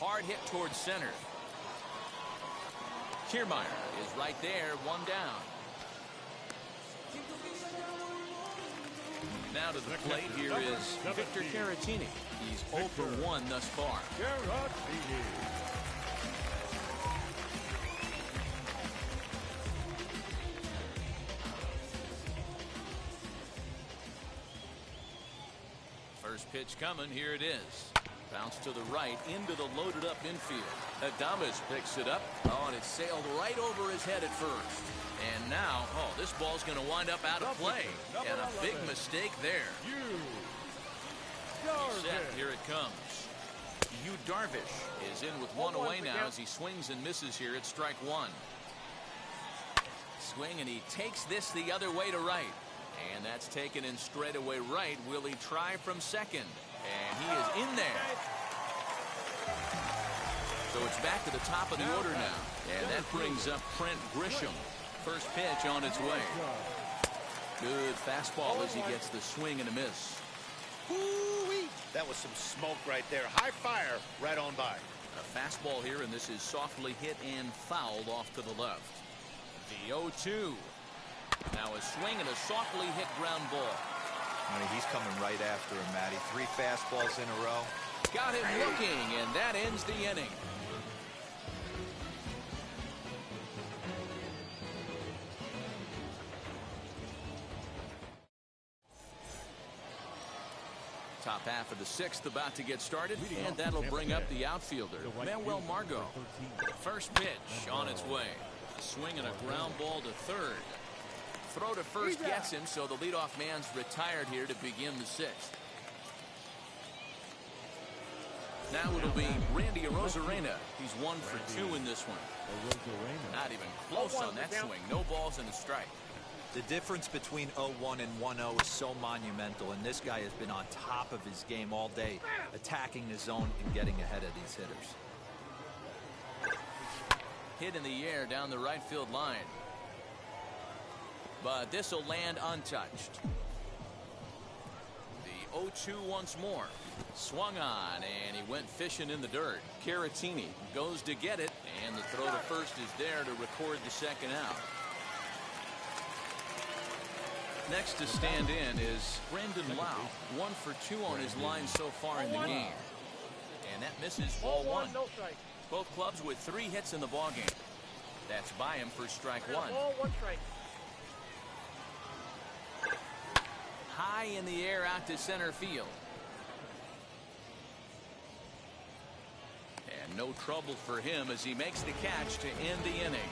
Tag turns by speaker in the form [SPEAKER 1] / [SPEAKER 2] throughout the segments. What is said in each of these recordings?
[SPEAKER 1] hard hit towards center. Kiermaier is right there, one down. Now to the plate here is Victor Caratini. He's 0 for 1 thus far. First pitch coming. Here it is. Bounce to the right into the loaded up infield. Adames picks it up. Oh, and it sailed right over his head at first. And now, oh, this ball's going to wind up out of play. And a big mistake there. He's set. Here it comes. Yu Darvish is in with one away now as he swings and misses here at strike one. Swing, and he takes this the other way to right. And that's taken in straightaway right. Will he try from second? And he is in there. So it's back to the top of the order now. And that brings up Trent Grisham. First pitch on its way. Good fastball as he gets the swing and a miss.
[SPEAKER 2] Ooh-wee. That was some smoke right there. High fire right on by.
[SPEAKER 1] A fastball here, and this is softly hit and fouled off to the left. The 0-2. Now a swing and a softly hit ground ball.
[SPEAKER 3] I mean, he's coming right after him, Matty. 3 fastballs in a row.
[SPEAKER 1] Got him looking, and that ends the inning. Top half of the 6th about to get started, and that'll bring up the outfielder, Manuel Margot. First pitch on its way. A swing and a ground ball to third. Throw to first gets him, so the leadoff man's retired here to begin the 6th. Now it'll be Randy Arozarena. He's 1 for 2 in this one. Not even close on that swing. No balls and a strike.
[SPEAKER 3] The difference between 0-1 and 1-0 is so monumental, and this guy has been on top of his game all day, attacking the zone and getting ahead of these hitters.
[SPEAKER 1] Hit in the air down the right field line. But this will land untouched. The 0-2 once more. Swung on, and he went fishing in the dirt. Caratini goes to get it, and the throw to first is there to record the second out. Next to stand in is Brandon Lau. 1 for 2 on his line so far in the game. And that misses ball 1. Both clubs with 3 hits in the ballgame. That's by him for strike 1. High in the air out to center field. And no trouble for him as he makes the catch to end the inning.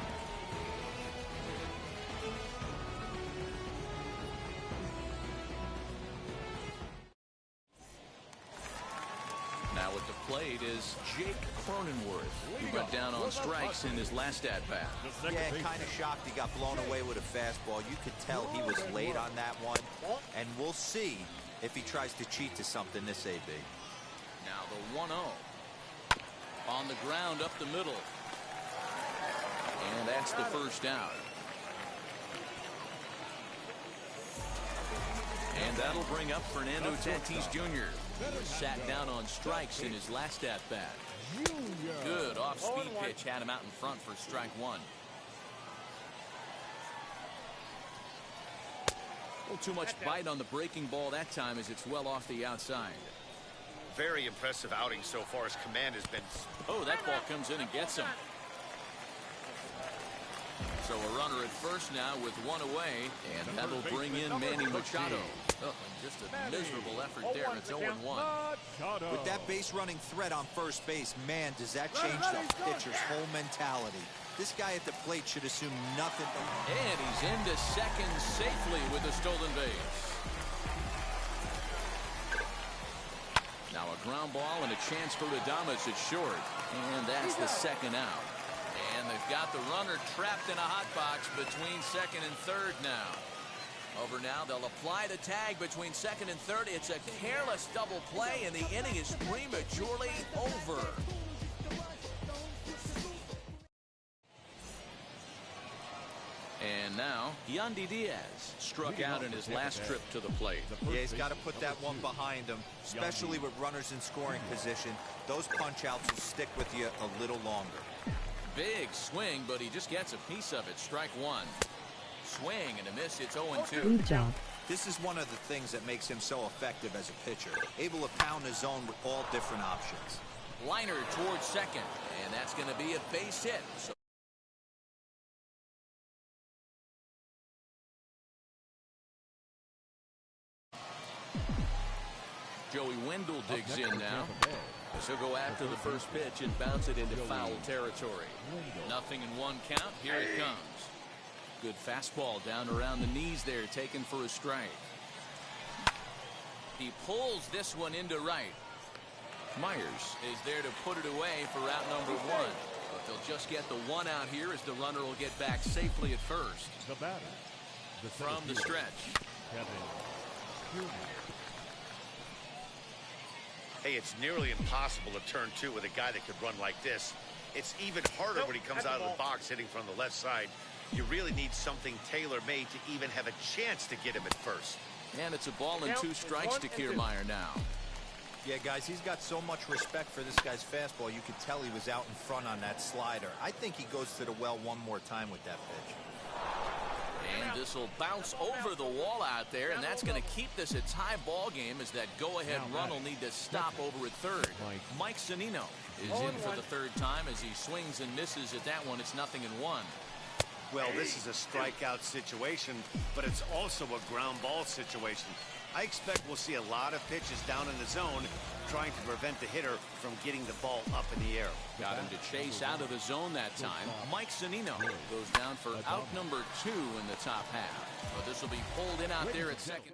[SPEAKER 1] Now at the plate is Jake Cronenworth, who got down on strikes in his last at-bat.
[SPEAKER 3] Yeah, kind of shocked he got blown away with a fastball. You could tell he was late on that one. And we'll see if he tries to cheat to something this AB.
[SPEAKER 1] Now the 1-0. On the ground up the middle. And that's the first out. And that'll bring up Fernando Tatis Jr., who sat down on strikes in his last at-bat. Good off-speed pitch had him out in front for strike 1. A little too much bite on the breaking ball that time as it's well off the outside.
[SPEAKER 2] Very impressive outing so far. His command has been...
[SPEAKER 1] Oh, that ball comes in and gets him. So a runner at first now with 1 away, and that'll bring in Manny Machado. Oh, and just a miserable effort there. It's 0-1.
[SPEAKER 3] With that base running threat on first base, man, does that change the pitcher's whole mentality. This guy at the plate should assume nothing.
[SPEAKER 1] And he's into second safely with a stolen base. Now a ground ball and a chance for Adames at short. And that's the second out. And they've got the runner trapped in a hot box between second and third now. Over now, they'll apply the tag between second and third. It's a careless double play, and the inning is prematurely over. And now, Yandy Diaz struck out in his last trip to the plate.
[SPEAKER 3] Yeah, he's got to put that one behind him, especially with runners in scoring position. Those punch-outs will stick with you a little longer.
[SPEAKER 1] Big swing, but he just gets a piece of it. Strike one. Swing and a miss. It's 0-2.
[SPEAKER 4] Good job.
[SPEAKER 3] This is one of the things that makes him so effective as a pitcher, able to pound the zone with all different options.
[SPEAKER 1] Liner towards second, and that's going to be a base hit. So Joey Wendell digs in now. He'll go after the first pitch and bounce it into foul territory. Nothing in one count. Here it comes. Good fastball down around the knees there, taken for a strike. He pulls this one into right. Myers is there to put it away for out number one. But they'll just get the one out here as the runner will get back safely at first.
[SPEAKER 5] The batter.
[SPEAKER 1] From the stretch.
[SPEAKER 2] Hey, it's nearly impossible to turn two with a guy that could run like this. It's even harder when he comes out of the box hitting from the left side. You really need something tailor-made to even have a chance to get him at first.
[SPEAKER 1] And it's a ball and 2 strikes to Kiermaier now.
[SPEAKER 3] Yeah, guys, he's got so much respect for this guy's fastball. You could tell he was out in front on that slider. I think he goes to the well one more time with that pitch.
[SPEAKER 1] And this will bounce over the wall out there, and that's going to keep this a tie ball game as that go-ahead run will need to stop over at third. Mike Zunino is in for the third time as he swings and misses at that one. It's 0-1.
[SPEAKER 2] Well, this is a strikeout situation, but it's also a ground ball situation. I expect we'll see a lot of pitches down in the zone trying to prevent the hitter from getting the ball up in the air.
[SPEAKER 1] Got him to chase out of the zone that time. Mike Zunino goes down for out number 2 in the top half. But this will be pulled in out there at second.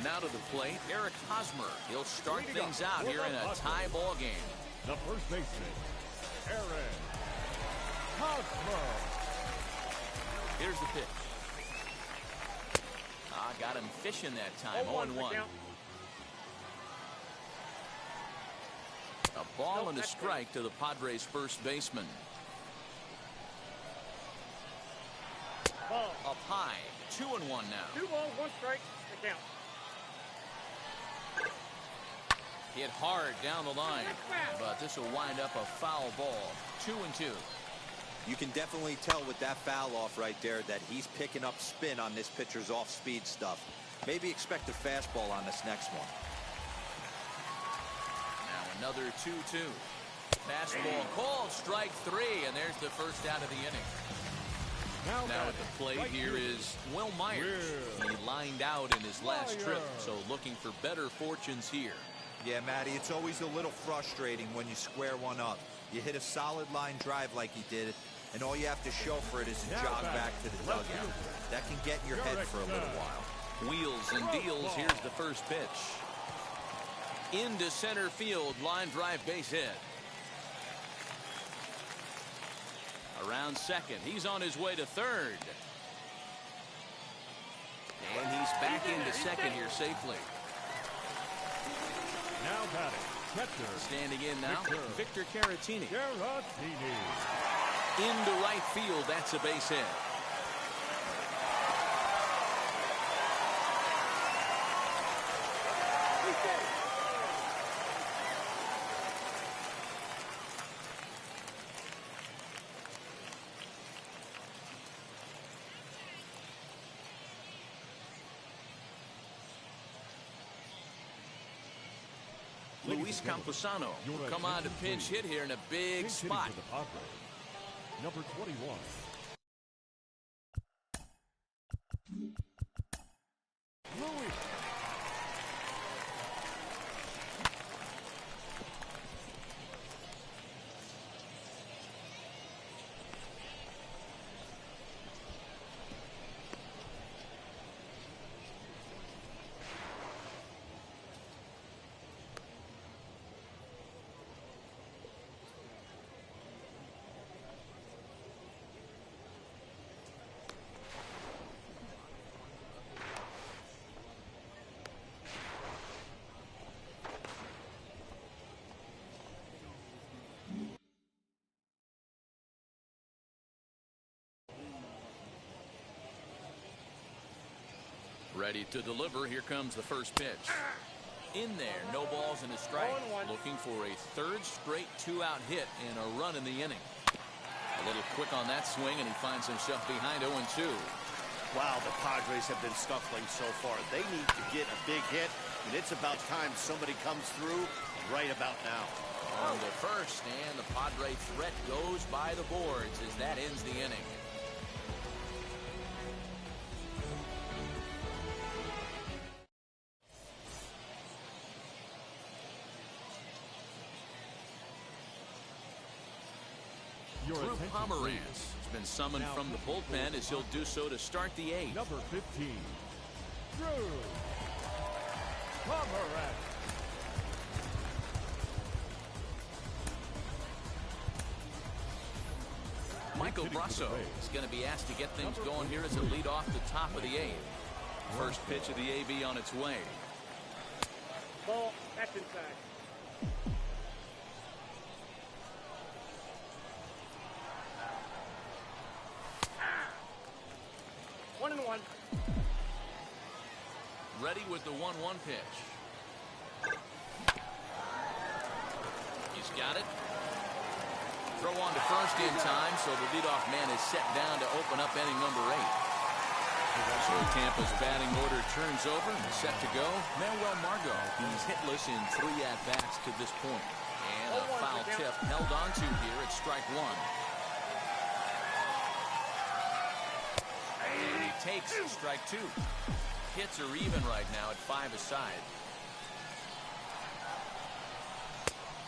[SPEAKER 1] Now to the plate, Eric Hosmer. He'll start things out here in a tie ball game.
[SPEAKER 5] The first baseman, Eric Hosmer.
[SPEAKER 1] Here's the pitch. Got him fishing that time. 0-1. A ball and a strike to the Padres' first baseman. Up high. 2-1 now.
[SPEAKER 6] 2 balls, 1 strike. The count.
[SPEAKER 1] Hit hard down the line, but this will wind up a foul ball. 2-2.
[SPEAKER 3] You can definitely tell with that foul off right there that he's picking up spin on this pitcher's off-speed stuff. Maybe expect a fastball on this next one.
[SPEAKER 1] Now another 2-2. Fastball called, strike 3, and there's the first out of the inning. Now at the plate here is Will Myers. He lined out in his last trip, so looking for better fortunes here.
[SPEAKER 3] Yeah, Matty, it's always a little frustrating when you square one up. You hit a solid line drive like he did, and all you have to show for it is to jog back to the dugout. That can get in your head for a little while.
[SPEAKER 1] Wheels and deals. Here's the first pitch. Into center field, line drive, base hit. Around second, he's on his way to third. And he's back into second here safely.
[SPEAKER 5] Now batting, catcher.
[SPEAKER 1] Standing in now, Victor Caratini.
[SPEAKER 5] Caratini.
[SPEAKER 1] Into right field, that's a base hit. Luis Camposano will come on to pinch hit here in a big spot.
[SPEAKER 5] For the Padres, number 21. Louis.
[SPEAKER 1] Ready to deliver. Here comes the first pitch. In there, no balls and a strike. Looking for a third straight two-out hit and a run in the inning. A little quick on that swing, and he finds himself behind 0-2.
[SPEAKER 2] Wow, the Padres have been scuffling so far. They need to get a big hit, and it's about time somebody comes through right about now.
[SPEAKER 1] On the first, and the Padre threat goes by the boards as that ends the inning. Drew Pomeranz has been summoned from the bullpen as he'll do so to start the eighth.
[SPEAKER 5] Number 15, Drew Pomeranz.
[SPEAKER 1] Michael Brasso is going to be asked to get things going here as a lead off the top of the eighth. First pitch of the AB on its way.
[SPEAKER 6] Ball, that's inside. One and one.
[SPEAKER 1] Ready with the 1-1 pitch. He's got it. Throw on to first in time, so the leadoff man is set down to open up inning number 8. So Tampa's batting order turns over and set to go. Manuel Margot, he's hitless in 3 at-bats to this point. And a foul tip held onto here at strike 1. And he takes strike 2. Hits are even right now at 5 aside.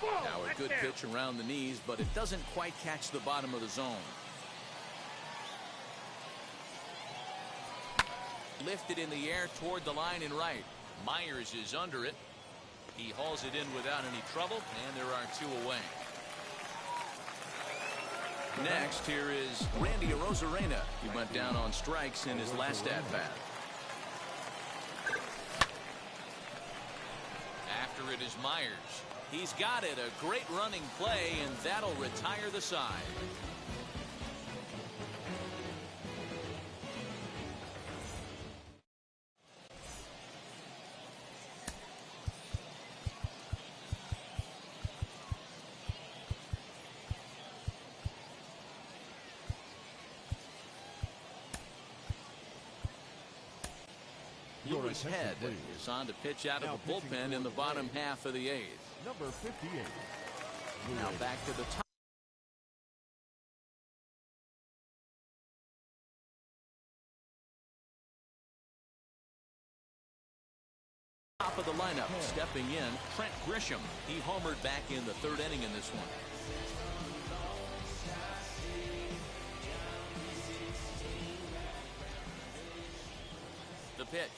[SPEAKER 1] Now a good pitch around the knees, but it doesn't quite catch the bottom of the zone. Lifted in the air toward the line and right. Myers is under it. He hauls it in without any trouble, and there are 2 away. Next, here is Randy Arozarena. He went down on strikes in his last at-bat. After it is Myers. He's got it. A great running play, and that'll retire the side. Lewis Head is on to pitch out of the bullpen in the bottom half of the 8th.
[SPEAKER 5] Number 58.
[SPEAKER 1] Now back to the top of the lineup. Stepping in, Trent Grisham. He homered back in the 3rd inning in this one. The pitch.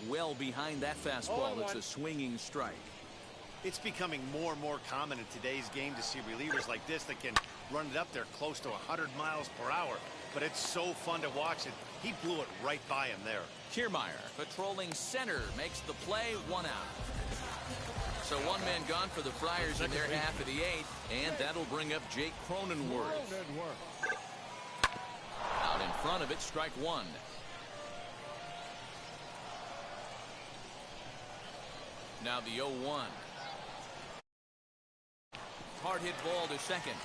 [SPEAKER 1] Well behind that fastball. It's a swinging strike.
[SPEAKER 2] It's becoming more and more common in today's game to see relievers like this that can run it up there close to 100 miles per hour. But it's so fun to watch it. He blew it right by him there.
[SPEAKER 1] Kiermaier patrolling center makes the play. 1 out. So 1 man gone for the Friars in their half of the 8th, and that'll bring up Jake Cronenworth. Out in front of it, strike 1. Now the 0-1. Hard hit ball to second.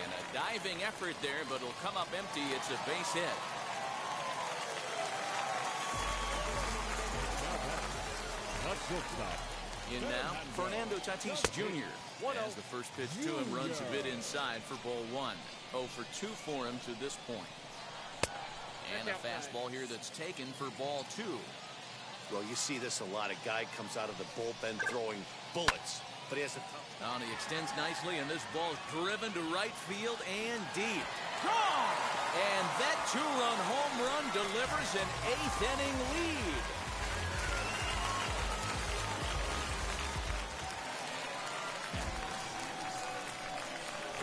[SPEAKER 1] And a diving effort there, but it'll come up empty. It's a base hit. In now, Fernando Tatis Jr. as the first pitch to him runs a bit inside for ball 1. 0 for 2 for him to this point. And a fastball here that's taken for ball 2.
[SPEAKER 2] Well, you see this a lot. A guy comes out of the bullpen throwing bullets, but he has a
[SPEAKER 1] Now he extends nicely, and this ball's driven to right field and deep. Gone! And that 2-run home run delivers an 8th inning lead.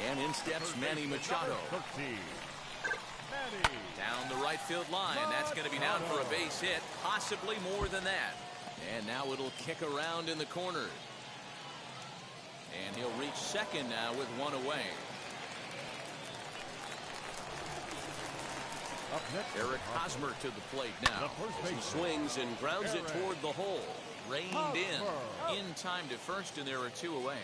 [SPEAKER 1] And in steps Manny Machado. Down the right field line. That's going to be down for a base hit, possibly more than that. And now it'll kick around in the corner. And he'll reach second now with 1 away.
[SPEAKER 5] Up next,
[SPEAKER 1] Eric Hosmer to the plate now.
[SPEAKER 5] he
[SPEAKER 4] Swings and grounds it toward the hole.
[SPEAKER 1] Reined in time to first, and there are 2 away.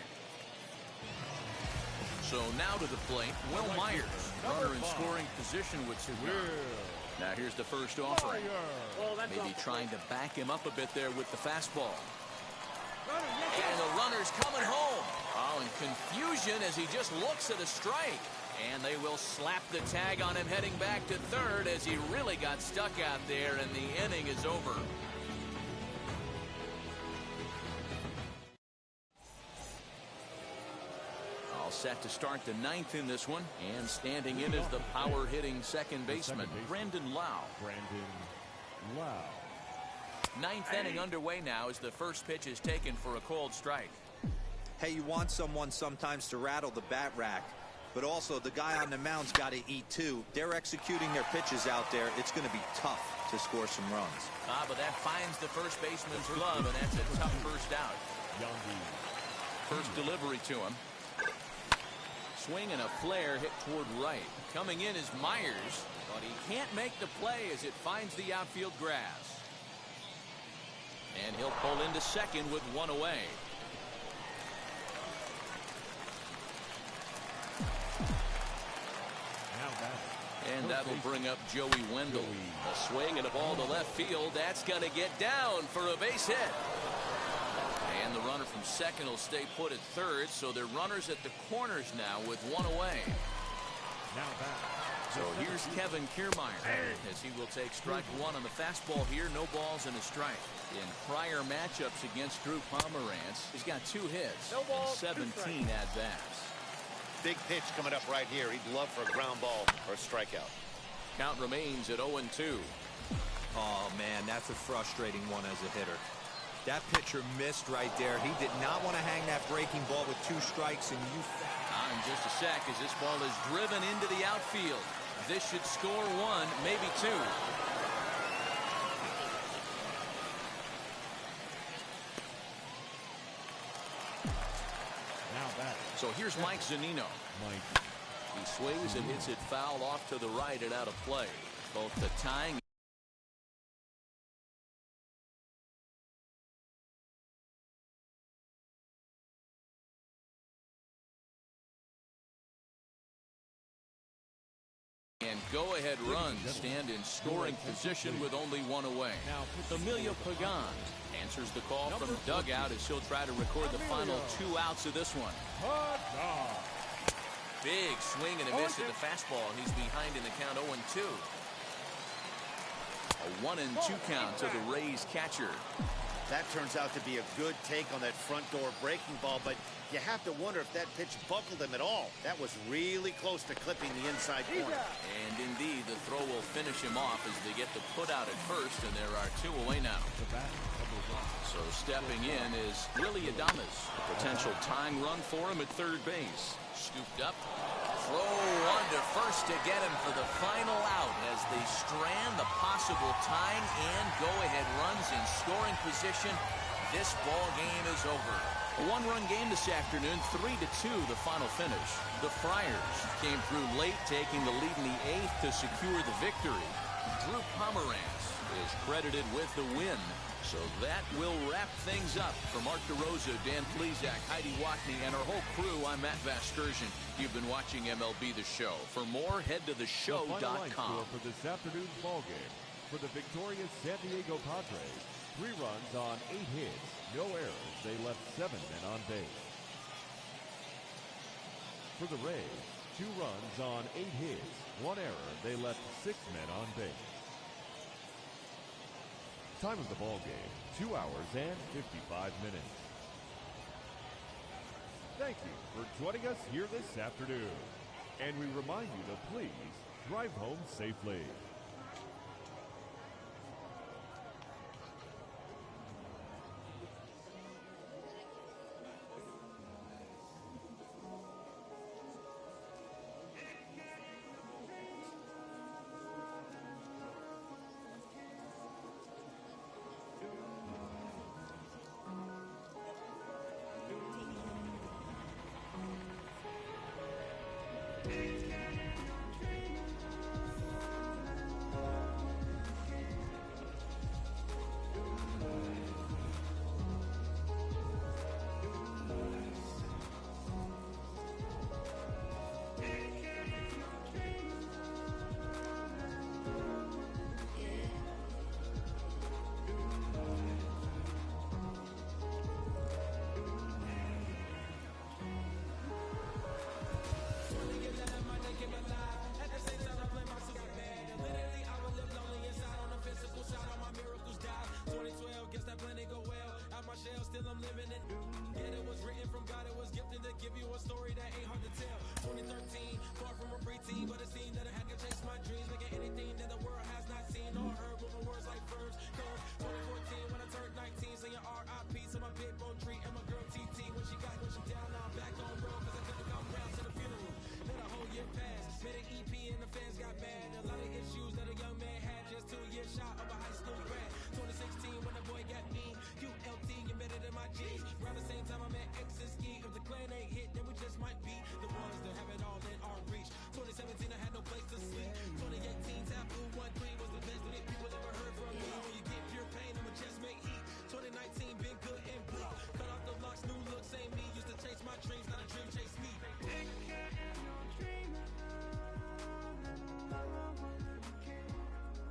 [SPEAKER 1] So now to the plate, Will Myers, runner in scoring position with 2 guns. Now here's the first offering. Maybe trying to back him up a bit there with the fastball. And the runner's coming home. Oh, and confusion as he just looks at a strike. And they will slap the tag on him heading back to third as he really got stuck out there, and the inning is over. All set to start the 9th in this one, and standing in is the power-hitting second baseman, Brandon Lau. 9th inning underway now as the first pitch is taken for a cold strike.
[SPEAKER 3] Hey, you want someone sometimes to rattle the bat rack, but also the guy on the mound's got to eat too. They're executing their pitches out there. It's going to be tough to score some runs.
[SPEAKER 1] But that finds the first baseman's glove, and that's a tough first out. First delivery to him. Swing and a flare hit toward right. Coming in is Myers, but he can't make the play as it finds the outfield grass. And he'll pull into second with 1 away. And that'll bring up Joey Wendell. A swing and a ball to left field. That's going to get down for a base hit. And the runner from second will stay put at third, so they're runners at the corners now with 1 away. So here's Kevin Kiermaier as he will take strike 1 on the fastball here. No balls and a strike. In prior matchups against Drew Pomeranz, he's got 2 hits and 17 at-bats.
[SPEAKER 2] Big pitch coming up right here. He'd love for a ground ball or a strikeout.
[SPEAKER 1] Count remains at 0-2.
[SPEAKER 3] Oh, man, that's a frustrating one as a hitter. That pitcher missed right there. He did not want to hang that breaking ball with 2 strikes, and you...
[SPEAKER 1] In just a sec as this ball is driven into the outfield. This should score 1, maybe 2. So here's Mike Zunino. He swings and hits it foul off to the right and out of play. Both the tying and go-ahead runs stand in scoring position with only 1 away. Emilio Pagan answers the call from dugout as he'll try to record the final 2 outs of this one. Big swing and a miss at the fastball. He's behind in the count 0-2. A 1-2 count to the Rays catcher.
[SPEAKER 2] That turns out to be a good take on that front door breaking ball, but you have to wonder if that pitch buckled him at all. That was really close to clipping the inside corner.
[SPEAKER 1] And indeed, the throw will finish him off as they get the put out at first, and there are 2 away now. So stepping in is Willie Adames. A potential tying run for him at third base. Scooped up. Throw 1 to first to get him for the final out as they strand the possible tying and go-ahead runs in scoring position. This ball game is over. A 1-run game this afternoon, 3-2 the final finish. The Friars came through late, taking the lead in the 8th to secure the victory. Drew Pomeranz is credited with the win. So that will wrap things up. For Mark DeRosa, Dan Plesac, Heidi Watney, and our whole crew, I'm Matt Vasgersian. You've been watching MLB The Show. For more, head to theshow.com.
[SPEAKER 5] The final line score for this afternoon's ball game. For the victorious San Diego Padres, 3 runs on 8 hits, no errors. They left 7 men on base. For the Rays, 2 runs on 8 hits, 1 error. They left 6 men on base. Time of the ball game, 2 hours and 55 minutes. Thank you for joining us here this afternoon. And we remind you to please drive home safely.
[SPEAKER 7] Yeah, it was written from God, it was gifted to give you a story that ain't hard to tell. 2013, far from a preteen, but it seemed that I had to chase my dreams, making anything that the world has not seen or heard, moving words like verbs. Cause 2014, when I turned 19, saying R.I.P. to my big bone tree and my girl TT. When she down, now I'm back on road, cause I couldn't come round to the funeral. Let a whole year pass, made an EP and the fans got mad. A lot of issues that a young man had, just 2 years shy of a high school grad. 2016, when the boy got me, ULT embedded in my jeans. Around the same time I met X and Ski. If the clan ain't hit, then we just might be the ones that have it all in our reach. 2017, I had no place to sleep. 2018, Taboo 1-3 was the best that people ever heard from me. When you get pure pain, I'ma just make heat. 2019, been good and bleak. Cut off the locks, new look, same me. Used to chase my dreams, not a dream chase me.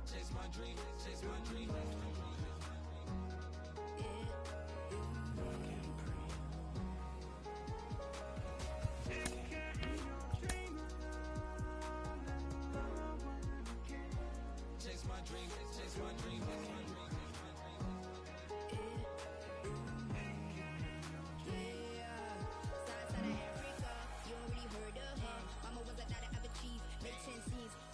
[SPEAKER 7] Chase my dream, chase my dream. Chase my dream, chase my dream, chase my dream.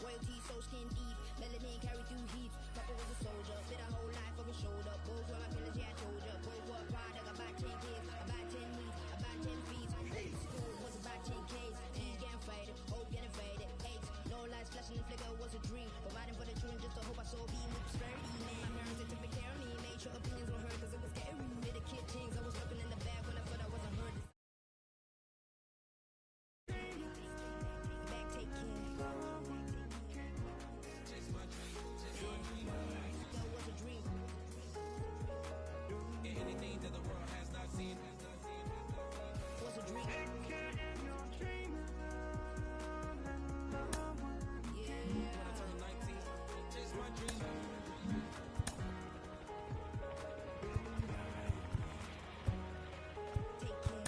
[SPEAKER 8] Royalty, so skin deep, melanin carry through heat. Papa was a soldier, spit a whole life over shoulder. Both were my pillars, yeah I told ya. Both were a product, about 10 kids, about 10 meats, about 10 feet. School was about 10 Ks, D's getting faded, hope getting faded. 8, no lights flashing and flicker was a dream. Providing for the children just to hope I saw beam with prosperity. Man, my parents they took good care of me, made sure opinions were heard cause it was scary. Did the kid things, I was looking in the back when I thought I wasn't heard. Back take care.
[SPEAKER 7] Anything that the world has not seen.
[SPEAKER 8] Was a dream.
[SPEAKER 7] When I turned 19, chase my dream.
[SPEAKER 8] Take care.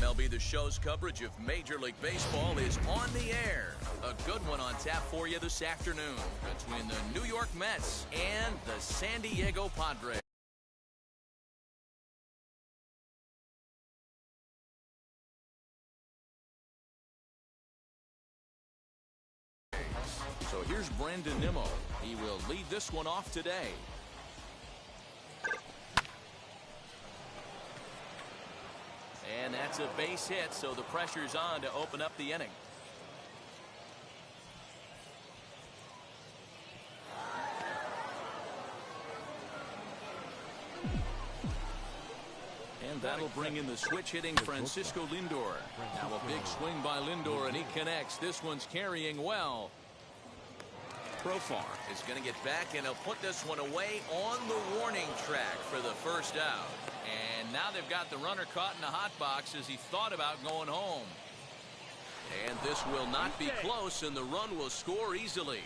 [SPEAKER 1] MLB The Show's coverage of Major League Baseball is on the air. A good one on tap for you this afternoon between the New York Mets and the San Diego Padres. So here's Brandon Nimmo. He will lead this one off today. And that's a base hit, so the pressure's on to open up the inning. And that'll bring in the switch-hitting Francisco Lindor. Now a big swing by Lindor, and he connects. This one's carrying well. Profar is going to get back, and he'll put this one away on the warning track for the first out. And now they've got the runner caught in the hot box as he thought about going home. And this will not be close, and the run will score easily.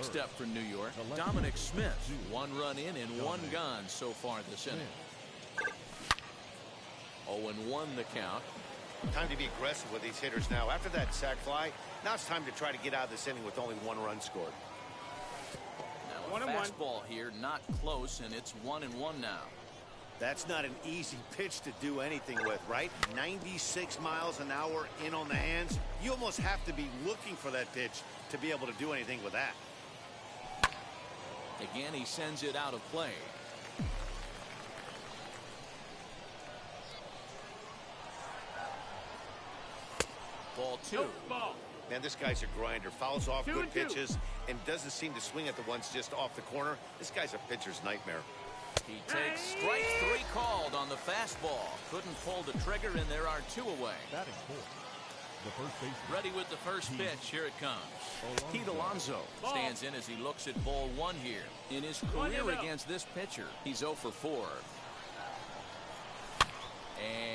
[SPEAKER 1] Next up for New York, Dominic Smith. 1 run in and 1 gone so far this inning. 0-1 the count.
[SPEAKER 2] Time to be aggressive with these hitters now. After that sac fly, now it's time to try to get out of this inning with only 1 run scored.
[SPEAKER 1] Now a fastball here, not close, and it's 1-1 now.
[SPEAKER 2] That's not an easy pitch to do anything with, right? 96 miles an hour in on the hands. You almost have to be looking for that pitch to be able to do anything with that.
[SPEAKER 1] Again, he sends it out of play. Ball 2.
[SPEAKER 2] Man, this guy's a grinder. Fouls off good pitches and doesn't seem to swing at the ones just off the corner. This guy's a pitcher's nightmare.
[SPEAKER 1] He takes strike 3 called on the fastball. Couldn't pull the trigger, and there are 2 away.
[SPEAKER 5] Batting 4. The first baseman.
[SPEAKER 1] Ready with the first pitch. Here it comes. Pete Alonso stands in as he looks at ball 1 here. In his career against this pitcher, he's 0 for 4.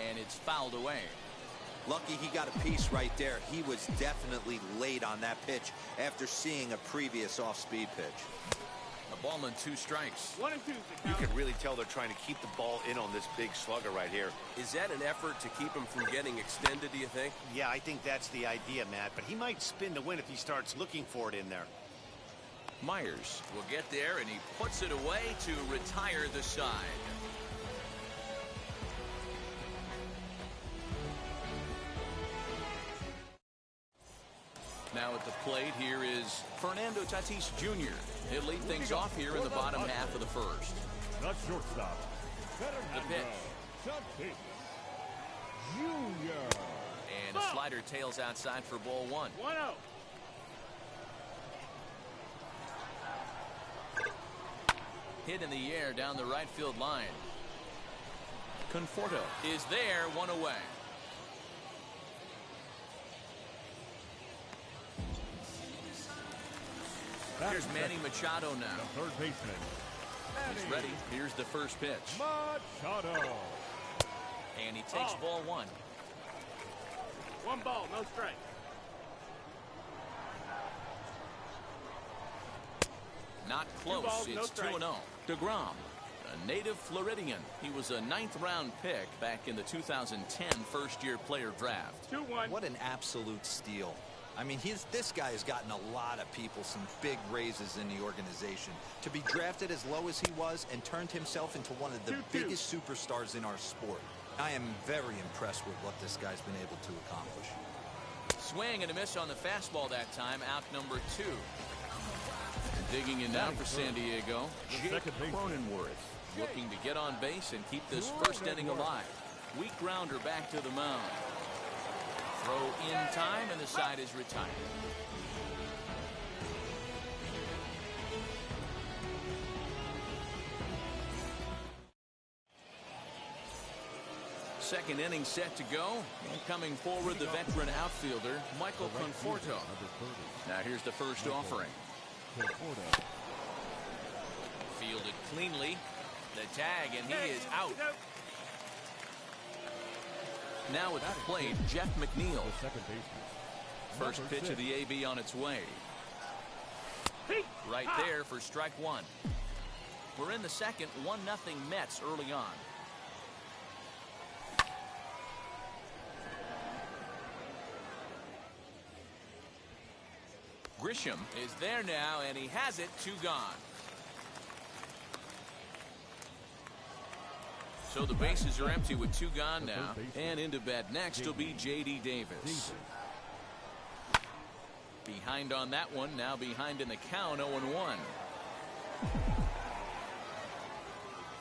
[SPEAKER 1] And it's fouled away.
[SPEAKER 3] Lucky he got a piece right there. He was definitely late on that pitch after seeing a previous off-speed pitch.
[SPEAKER 1] A ball and 2 strikes.
[SPEAKER 6] 1 and 2.
[SPEAKER 2] You can really tell they're trying to keep the ball in on this big slugger right here.
[SPEAKER 4] Is that an effort to keep him from getting extended, do you think?
[SPEAKER 2] Yeah, I think that's the idea, Matt. But he might spin to win if he starts looking for it in there.
[SPEAKER 1] Myers will get there, and he puts it away to retire the side. Now at the plate, here is Fernando Tatis Jr. He'll lead things off here in the bottom half of the first.
[SPEAKER 5] The shortstop.
[SPEAKER 1] The pitch.
[SPEAKER 5] Tatis Jr.
[SPEAKER 1] And a slider tails outside for ball 1.
[SPEAKER 6] 1-0.
[SPEAKER 1] Hit in the air down the right field line. Conforto is there, 1 away. Here's Manny Machado now.
[SPEAKER 5] The third baseman.
[SPEAKER 1] He's ready. Here's the first pitch.
[SPEAKER 5] Machado.
[SPEAKER 1] And he takes ball 1.
[SPEAKER 6] 1 ball, no strike.
[SPEAKER 1] Not close.
[SPEAKER 6] balls, no
[SPEAKER 1] It's
[SPEAKER 6] strike.
[SPEAKER 1] 2-0. DeGrom, a native Floridian. He was a 9th-round pick back in the 2010 first-year player draft.
[SPEAKER 6] 2-1.
[SPEAKER 3] What an absolute steal. I mean, this guy has gotten a lot of people some big raises in the organization. To be drafted as low as he was and turned himself into one of the
[SPEAKER 6] 2-2.
[SPEAKER 3] biggest superstars in our sport. I am very impressed with what this guy's been able to accomplish.
[SPEAKER 1] Swing and a miss on the fastball that time. Out number 2. Digging in now for San Diego, Jake Cronenworth, looking to get on base and keep this first inning alive. Weak grounder back to the mound. Throw in time, and the side is retired. Second inning set to go, and coming forward, the veteran outfielder, Michael Conforto. Now here's the first offering. Fielded cleanly. The tag, and he is out. Now at the plate, Jeff McNeil.
[SPEAKER 5] The second baseman.
[SPEAKER 1] First pitch of the AB on its way. Right there for strike 1. We're in the second, 1-0 Mets early on. Grisham is there now, and he has it, 2 gone. So the bases are empty with 2 gone now. And into bat next will be J.D. Davis. Behind on that one, now behind in the count, 0-1.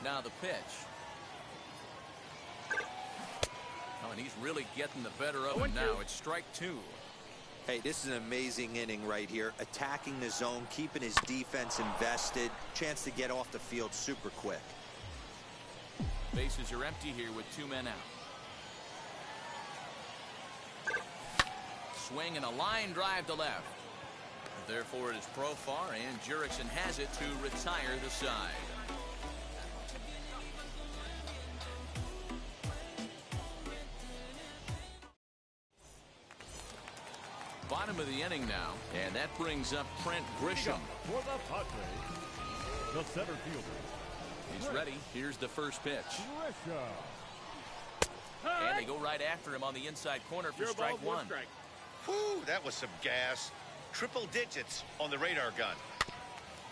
[SPEAKER 1] Now the pitch. Oh, and he's really getting the better of him now. It's strike 2.
[SPEAKER 3] Hey, this is an amazing inning right here. Attacking the zone, keeping his defense invested. Chance to get off the field super quick.
[SPEAKER 1] Bases are empty here with 2 men out. Swing and a line drive to left. Therefore, it is Profar, and Jurickson has it to retire the side. bottom of the inning now, and that brings up Trent Grisham.
[SPEAKER 5] For the Padres, the center fielder.
[SPEAKER 1] He's ready. Here's the first pitch.
[SPEAKER 5] Grisham.
[SPEAKER 1] And they go right after him on the inside corner for strike one.
[SPEAKER 6] Strike.
[SPEAKER 2] Whew, that was some gas. Triple digits on the radar gun.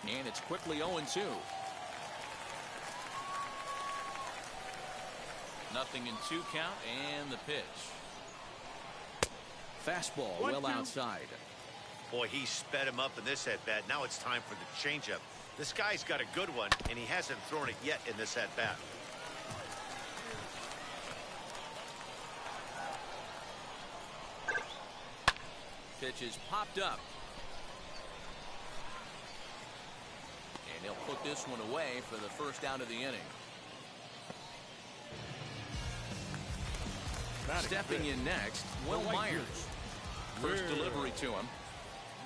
[SPEAKER 1] And it's quickly 0-2. Nothing in 2 count, and the pitch. Fastball well outside.
[SPEAKER 2] Boy, he sped him up in this at-bat. Now it's time for the changeup. This guy's got a good one, and he hasn't thrown it yet in this at-bat.
[SPEAKER 1] Pitch is popped up. And he'll put this one away for the first out of the inning. Stepping in next, Will Myers. First delivery to him.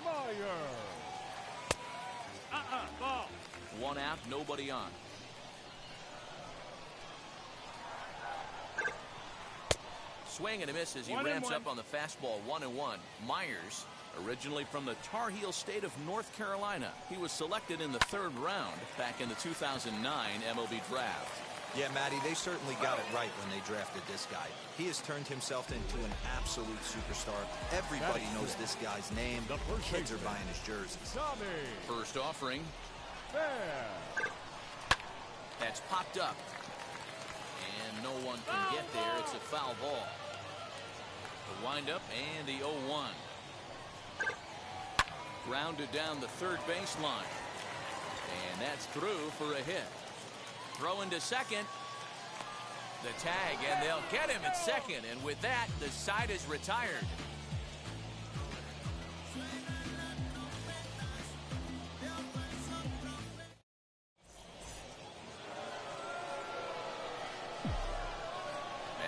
[SPEAKER 5] Myers.
[SPEAKER 6] Ball.
[SPEAKER 1] 1 out, nobody on. Swing and a miss as he ramps up on the fastball. 1-1. Myers, originally from the Tar Heel state of North Carolina. He was selected in the 3rd round back in the 2009 MLB draft.
[SPEAKER 3] Yeah, Matty, they certainly got it right when they drafted this guy. He has turned himself into an absolute superstar. Everybody knows this guy's name. Kids are buying his jerseys.
[SPEAKER 1] First offering.
[SPEAKER 5] Fair.
[SPEAKER 1] That's popped up. And no one can get there. It's a foul ball. The windup and the 0-1. Grounded down the third baseline. And that's through for a hit. Throw into second. The tag, and they'll get him at second. And with that, the side is retired.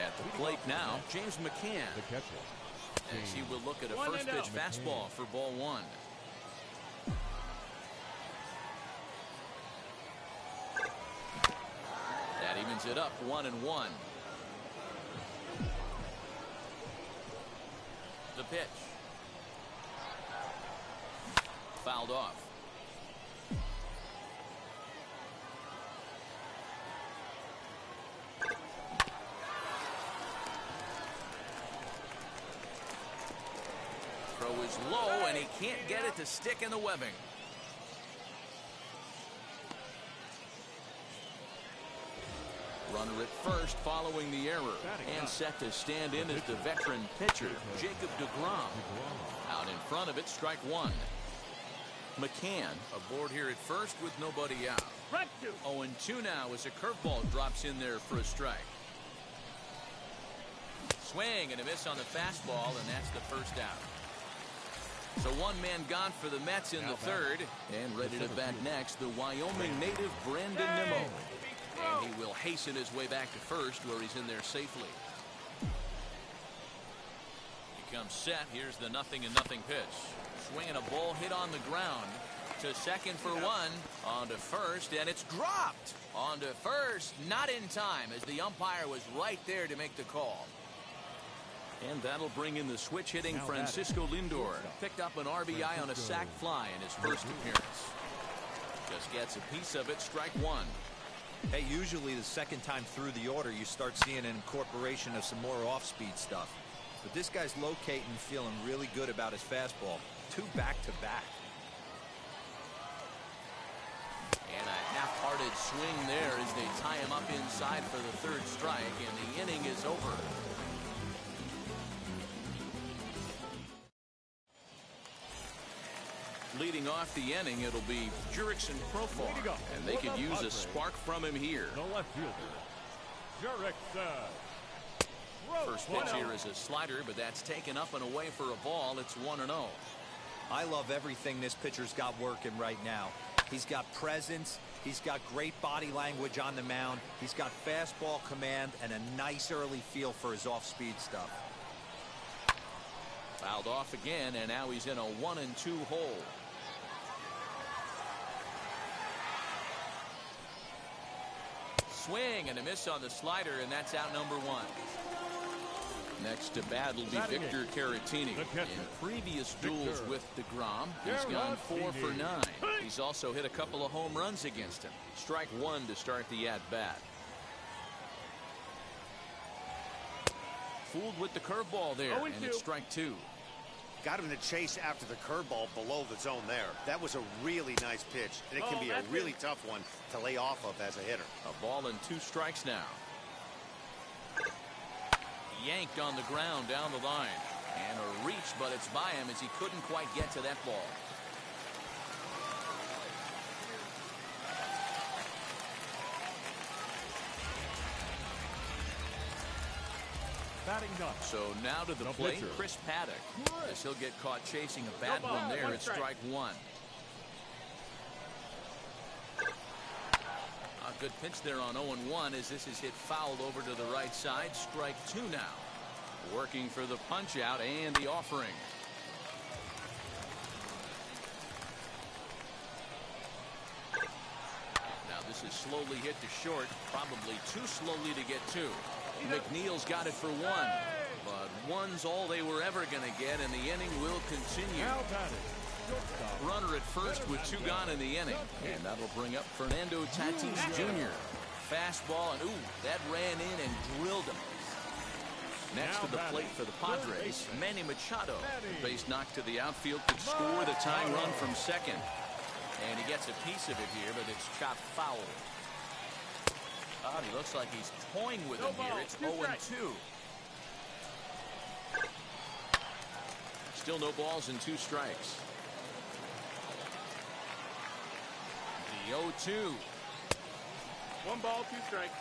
[SPEAKER 1] At the plate now, James McCann.
[SPEAKER 5] The catcher.
[SPEAKER 1] As he will look at a first pitch fastball for ball 1. That evens it up 1-1. The pitch. Fouled off. Throw is low, and he can't get it to stick in the webbing. Runner at first following the error. And set to stand in is the veteran pitcher, Jacob deGrom. Out in front of it, strike 1. McCann aboard here at first with nobody out. 0-2 now as a curveball drops in there for a strike. Swing and a miss on the fastball, and that's the first out. So 1 man gone for the Mets in the 3rd. And ready to bat next, the Wyoming native Brandon Nimmo. And he will hasten his way back to first, where he's in there safely. He comes set. Here's the 0-0 pitch. Swinging a ball hit on the ground. To second for 1. On to first, and it's dropped. On to first, not in time, as the umpire was right there to make the call. And that'll bring in the switch-hitting Francisco Lindor. Picked up an RBI on a sac fly in his first appearance. Just gets a piece of it, strike 1.
[SPEAKER 3] Hey, usually the second time through the order, you start seeing an incorporation of some more off-speed stuff. But this guy's locating, feeling really good about his fastball. 2 back-to-back.
[SPEAKER 1] And a half-hearted swing there as they tie him up inside for the 3rd strike, and the inning is over. Leading off the inning, it'll be Jurickson Profar, and they could use a spark from him here.
[SPEAKER 5] The left fielder, Jurickson.
[SPEAKER 1] First pitch here is a slider, but that's taken up and away for a ball. It's 1-0.
[SPEAKER 3] I love everything this pitcher's got working right now. He's got presence. He's got great body language on the mound. He's got fastball command and a nice early feel for his off-speed stuff.
[SPEAKER 1] Fouled off again, and now he's in a 1-2 hole. Swing and a miss on the slider, and that's out number 1. Next to bat will be Victor Caratini. In previous duels with DeGrom, he's gone 4 for 9. He's also hit a couple of home runs against him. Strike one to start the at-bat. Fooled with the curveball there, and it's strike two.
[SPEAKER 2] Got him to chase after the curveball below the zone there. That was a really nice pitch, and it can be a really tough one to lay off of as a hitter.
[SPEAKER 1] A ball and 2 strikes now. Yanked on the ground down the line. And a reach, but it's by him as he couldn't quite get to that ball.
[SPEAKER 5] Batting none.
[SPEAKER 1] So now to the plate,
[SPEAKER 5] pitcher.
[SPEAKER 1] Chris Paddock. As he'll get caught chasing a bad one there. It's strike one. A good pitch there on 0-1 as this is hit foul over to the right side. Strike two now. Working for the punch out and the offering. Now this is slowly hit to short. Probably too slowly to get two. McNeil's got it for one. But one's all they were ever going to get, and the inning will continue. Runner at first with 2 gone in the inning. And that'll bring up Fernando Tatis Jr. Fastball, and ooh, that ran in and drilled him. Next to the plate for the Padres, Manny Machado. Base knocked to the outfield, could score the tying run from second. And he gets a piece of it here, but it's chopped foul. He looks like he's toying with him here. It's 0-2. Still no balls and 2 strikes. The 0-2.
[SPEAKER 6] 1 ball, 2 strikes.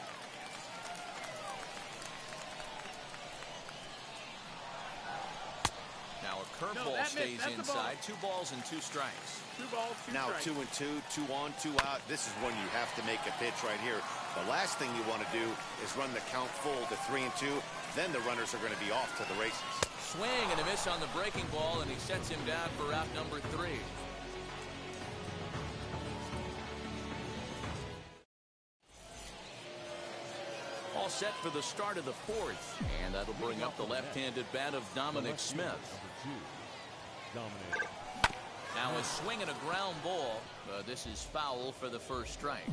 [SPEAKER 1] Now a curveball stays inside. 2 balls and 2 strikes.
[SPEAKER 6] 2 balls, 2
[SPEAKER 2] now
[SPEAKER 6] strikes.
[SPEAKER 2] 2 and 2, 2 on, 2 out. This is when you have to make a pitch right here. The last thing you want to do is run the count full to 3 and 2. Then the runners are going to be off to the races.
[SPEAKER 1] Swing and a miss on the breaking ball, and he sets him down for out number 3. All set for the start of the 4th, and that'll bring up the left-handed bat of Dominic Smith. Now a swing and a ground ball. This is foul for the first strike.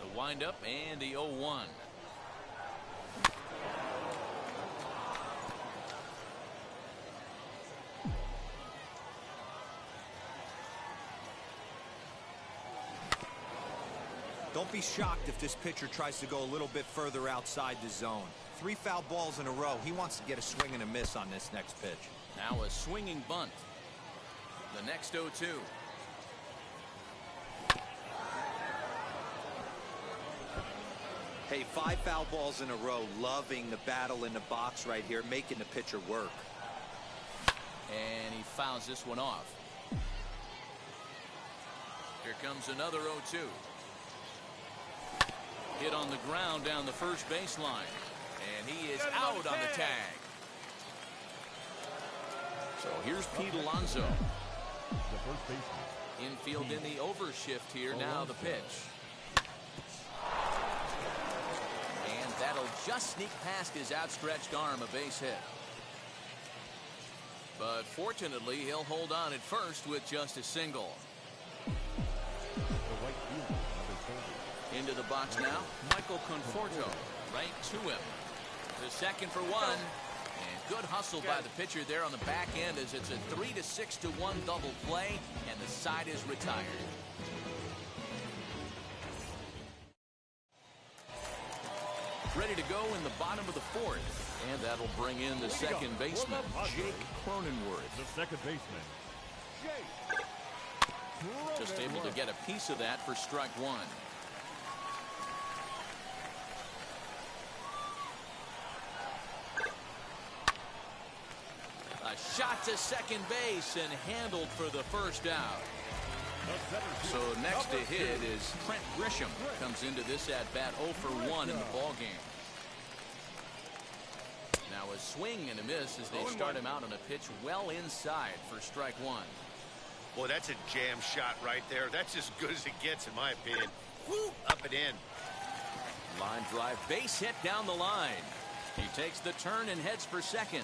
[SPEAKER 1] The windup and the 0-1.
[SPEAKER 3] Don't be shocked if this pitcher tries to go a little bit further outside the zone. 3 foul balls in a row. He wants to get a swing and a miss on this next pitch.
[SPEAKER 1] Now a swinging bunt. The next 0-2.
[SPEAKER 3] Hey, 5 foul balls in a row. Loving the battle in the box right here, making the pitcher work.
[SPEAKER 1] And he fouls this one off. Here comes another 0-2. Hit on the ground down the first baseline. And he is out on the tag. So here's Pete Alonso.
[SPEAKER 5] The first baseman.
[SPEAKER 1] Infield in the overshift here. Now the pitch. And that'll just sneak past his outstretched arm, a base hit. But fortunately, he'll hold on at first with just a single.
[SPEAKER 5] The right fielder, number 30.
[SPEAKER 1] Into the box now, Michael Conforto, right to him. The second for one, and good hustle by the pitcher there on the back end as it's a 3-6-1 double play, and the side is retired. Ready to go in the bottom of the 4th, and that'll bring in the second baseman, Jake Cronenworth.
[SPEAKER 5] The second baseman, Jake.
[SPEAKER 1] Just able to get a piece of that for strike one. A shot to second base and handled for the first out. So next to hit is Trent Grisham. Comes into this at-bat 0 for 1 in the ballgame. Now a swing and a miss as they start him out on a pitch well inside for strike one.
[SPEAKER 2] Boy, that's a jam shot right there. That's as good as it gets, in my opinion. Woo, up and in.
[SPEAKER 1] Line drive, base hit down the line. He takes the turn and heads for second.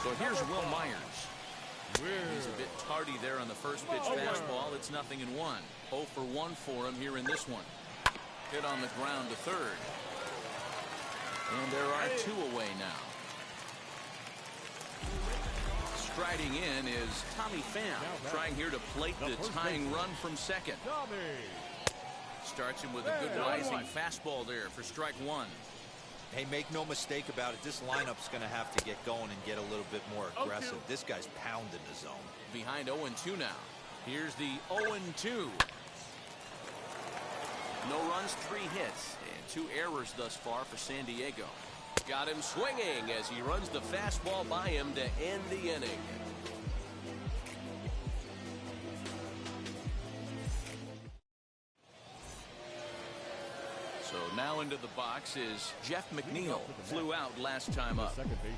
[SPEAKER 1] So here's Will Myers. He's a bit tardy there on the first pitch fastball. It's 0-1. 0 for 1 for him here in this one. Hit on the ground to third. And there are 2 away now. Striding in is Tommy Pham, trying here to plate the tying run from second. Starts him with a good rising fastball there for strike 1.
[SPEAKER 3] Hey, make no mistake about it. This lineup's going to have to get going and get a little bit more aggressive. This guy's pounding the zone.
[SPEAKER 1] Behind 0-2 now. Here's the 0-2. No runs, 3 hits, and 2 errors thus far for San Diego. Got him swinging as he runs the fastball by him to end the inning. So now into the box is Jeff McNeil. Flew out last time up.
[SPEAKER 5] Second baseman,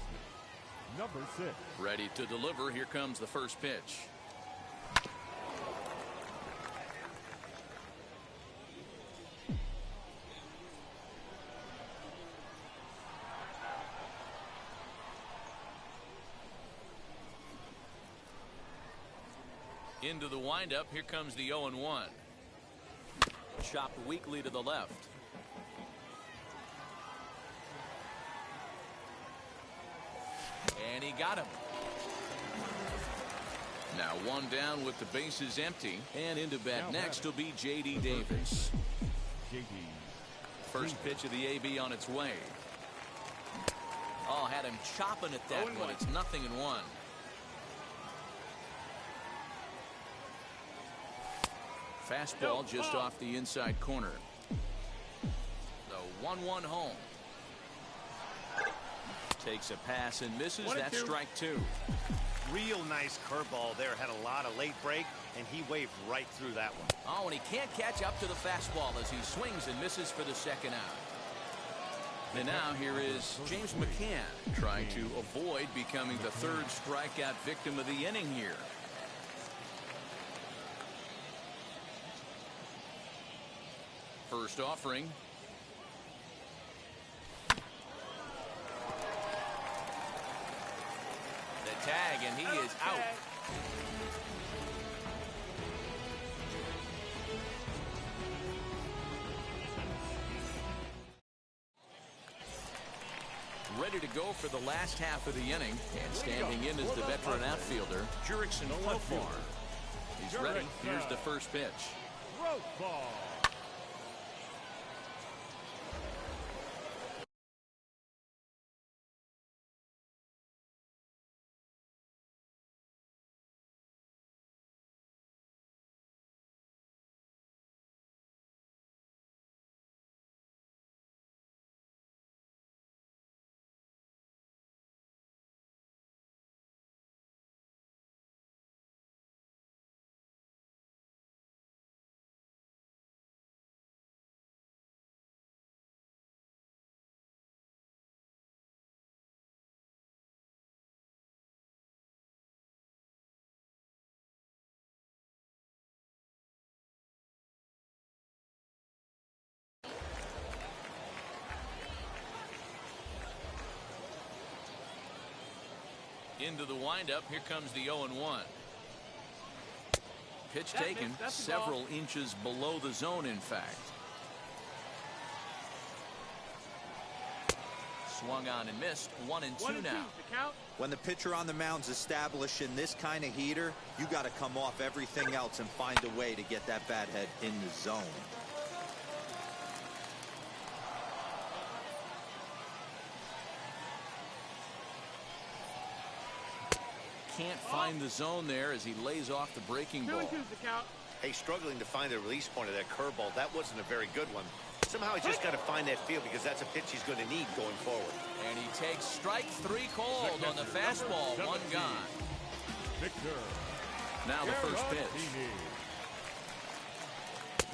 [SPEAKER 5] number 6.
[SPEAKER 1] Ready to deliver. Here comes the first pitch. Into the windup. Here comes the 0-1. Chopped weakly to the left. And he got him. Now 1 down with the bases empty. And into bat next will be J.D. Davis. First pitch of the AB on its way. Oh, had him chopping at that one. It's 0-1. Fastball just off the inside corner. The 1-1 home. Takes a pass and misses. That's strike 2.
[SPEAKER 2] Real nice curveball there. Had a lot of late break, and he waved right through that one.
[SPEAKER 1] Oh, and he can't catch up to the fastball as he swings and misses for the second out. And now here is James McCann trying to avoid becoming the 3rd strikeout victim of the inning here. First offering. The tag, and he is out. Ready to go for the last half of the inning, and standing in is the veteran outfielder, Jurickson Profar. He's ready. Here's the first pitch. Into the windup. Here comes the 0-1. Pitch taken several inches below the zone, in fact. Swung on and missed. 1-2 now.
[SPEAKER 3] When the pitcher on the mound's establishing this kind of heater, you got to come off everything else and find a way to get that bat head in the zone.
[SPEAKER 1] Can't find the zone there as he lays off the breaking ball.
[SPEAKER 2] Hey, struggling to find the release point of that curveball. That wasn't a very good one. Somehow he's just got to find that feel because that's a pitch he's going to need going forward.
[SPEAKER 1] And he takes strike 3 called on the fastball. 1 gone. Now the first pitch.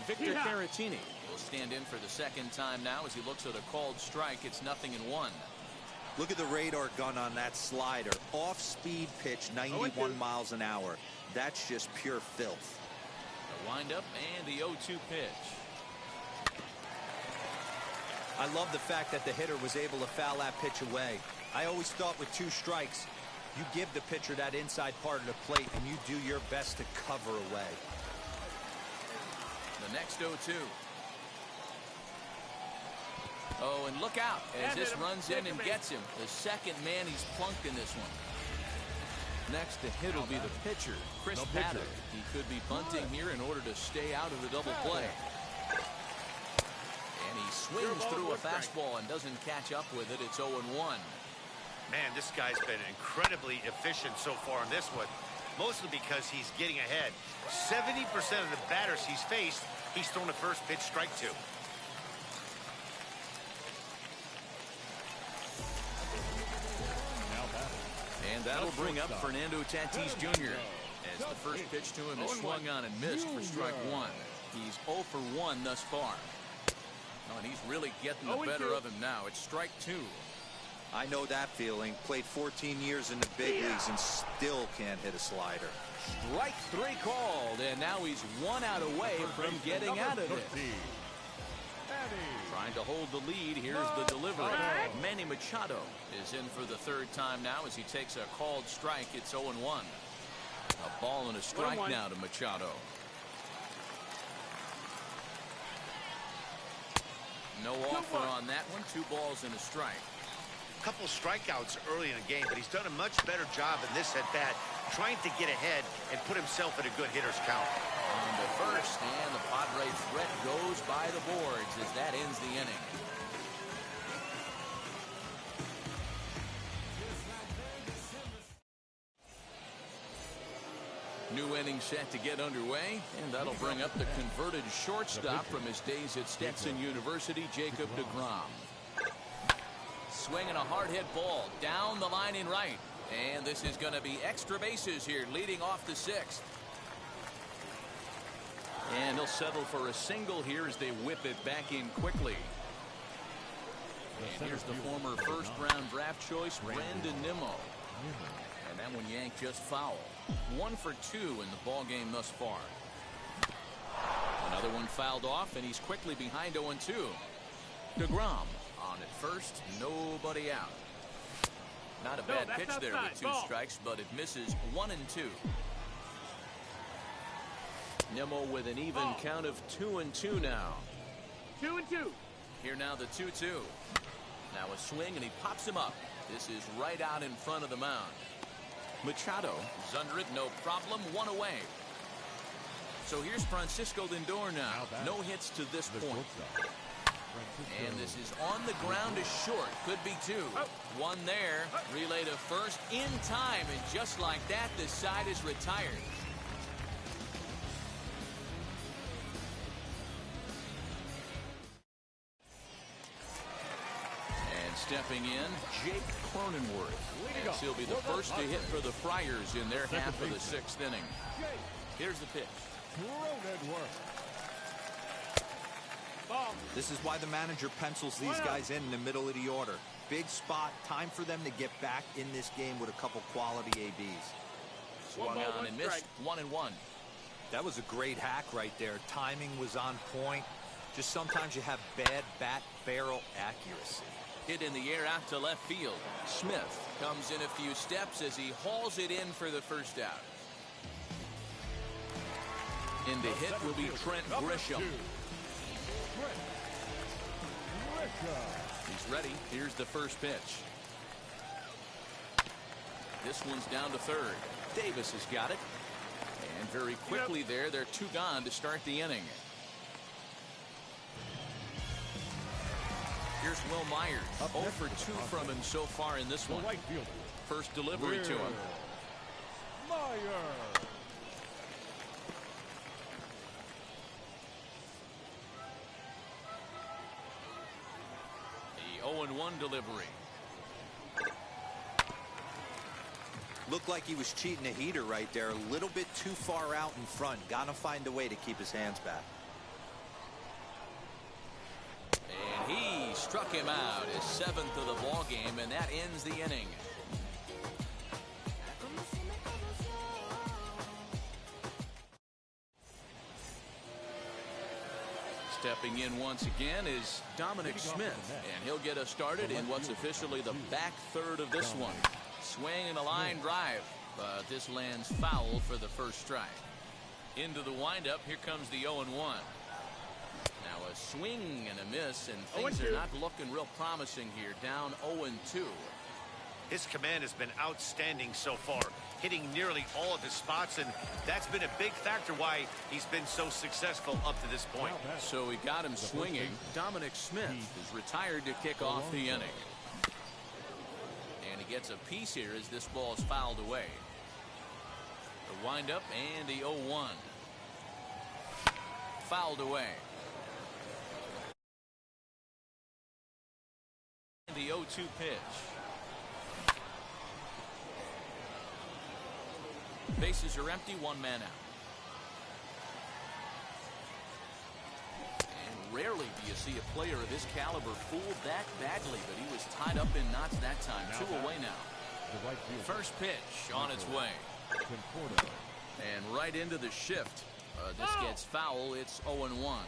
[SPEAKER 1] Victor Caratini will stand in for the second time now as he looks at a called strike. It's 0-1.
[SPEAKER 3] Look at the radar gun on that slider. Off-speed pitch, 91 miles an hour. That's just pure filth.
[SPEAKER 1] The windup and the 0-2 pitch.
[SPEAKER 3] I love the fact that the hitter was able to foul that pitch away. I always thought with 2 strikes, you give the pitcher that inside part of the plate and you do your best to cover away.
[SPEAKER 1] The next 0-2. Oh, and look out as this runs in and gets him. The second man he's plunked in this one. Next to hit will be the pitcher, Chris Paddock. He could be bunting here in order to stay out of the double play. And he swings through a fastball and doesn't catch up with it. It's 0-1.
[SPEAKER 2] Man, this guy's been incredibly efficient so far in this one, mostly because he's getting ahead. 70% of the batters he's faced, he's thrown a first pitch strike to.
[SPEAKER 1] And that'll bring up Fernando Tatis Jr. as the first pitch to him is swung on and missed for strike 1. He's 0 for 1 thus far. Oh, and he's really getting the better of him now. It's strike 2.
[SPEAKER 3] I know that feeling. Played 14 years in the big leagues and still can't hit a slider.
[SPEAKER 1] Strike 3 called, and now he's 1 out away from getting out of it. Trying to hold the lead. Here's the delivery. Manny Machado is in for the 3rd time now as he takes a called strike. It's 0-1. A ball and a strike now to Machado. No offer on that one. 2 balls and a strike.
[SPEAKER 2] Couple strikeouts early in the game, but he's done a much better job in this at bat, trying to get ahead and put himself in a good hitter's count.
[SPEAKER 1] On to first, and the Padre threat goes by the boards as that ends the inning. New inning set to get underway, and that'll bring up the converted shortstop from his days at Stetson University, Jacob deGrom. Swinging a hard hit ball down the line in right, and this is going to be extra bases here leading off the 6th. And he'll settle for a single here as they whip it back in quickly. And here's the former first-round draft choice, Brandon Nimmo. And that one yanked just foul. 1 for 2 in the ball game thus far. Another one fouled off, and he's quickly behind 0-2. deGrom on at first, nobody out. Not a bad pitch there with 2 strikes, but it misses 1 and 2. Nimmo with an even count of 2-2 now.
[SPEAKER 6] 2-2.
[SPEAKER 1] Here now the 2-2. Now a swing and he pops him up. This is right out in front of the mound. Machado is under it, no problem, 1 away. So here's Francisco Lindor now. No hits to this point. And this is on the ground is short. Could be 2. 1 there. Relay to first in time. And just like that, the side is retired. And stepping in, Jake Cronenworth. As he'll be the first to hit for the Friars in their half of the 6th inning. Here's the pitch.
[SPEAKER 3] This is why the manager pencils these guys in the middle of the order. Big spot, time for them to get back in this game with a couple quality ABs.
[SPEAKER 1] Swung on and missed, 1-1.
[SPEAKER 3] That was a great hack right there. Timing was on point. Just sometimes you have bad bat barrel accuracy.
[SPEAKER 1] Hit in the air out to left field. Smith comes in a few steps as he hauls it in for the first out. In the hit will be Trent Grisham. He's ready. Here's the first pitch. This one's down to 3rd. Davis has got it. And very quickly there, they're 2 gone to start the inning. Here's Will Myers. 0 for 2 from him so far in this one. First delivery to him. The 0-1 delivery.
[SPEAKER 3] Looked like he was cheating a heater right there. A little bit too far out in front. Gotta find a way to keep his hands back.
[SPEAKER 1] And he struck him out, his 7th of the ball game, and that ends the inning. Stepping in once again is Dominic Smith, and he'll get us started in what's officially the back third of this one. Swing and a line drive, but this lands foul for the first strike. Into the windup, here comes the 0-1. Now a swing and a miss, and things are not looking real promising here. Down 0-2.
[SPEAKER 2] His command has been outstanding so far, hitting nearly all of his spots, and that's been a big factor why he's been so successful up to this point.
[SPEAKER 1] So we got him swinging. Dominic Smith is retired to kick off the inning. And he gets a piece here as this ball is fouled away. The windup and the 0-1. Fouled away. And the 0-2 pitch. Bases are empty, 1 man out. And rarely do you see a player of this caliber fooled that badly, but he was tied up in knots that time. 2 away now. First pitch on its way. And right into the shift. This gets foul. It's 0-1.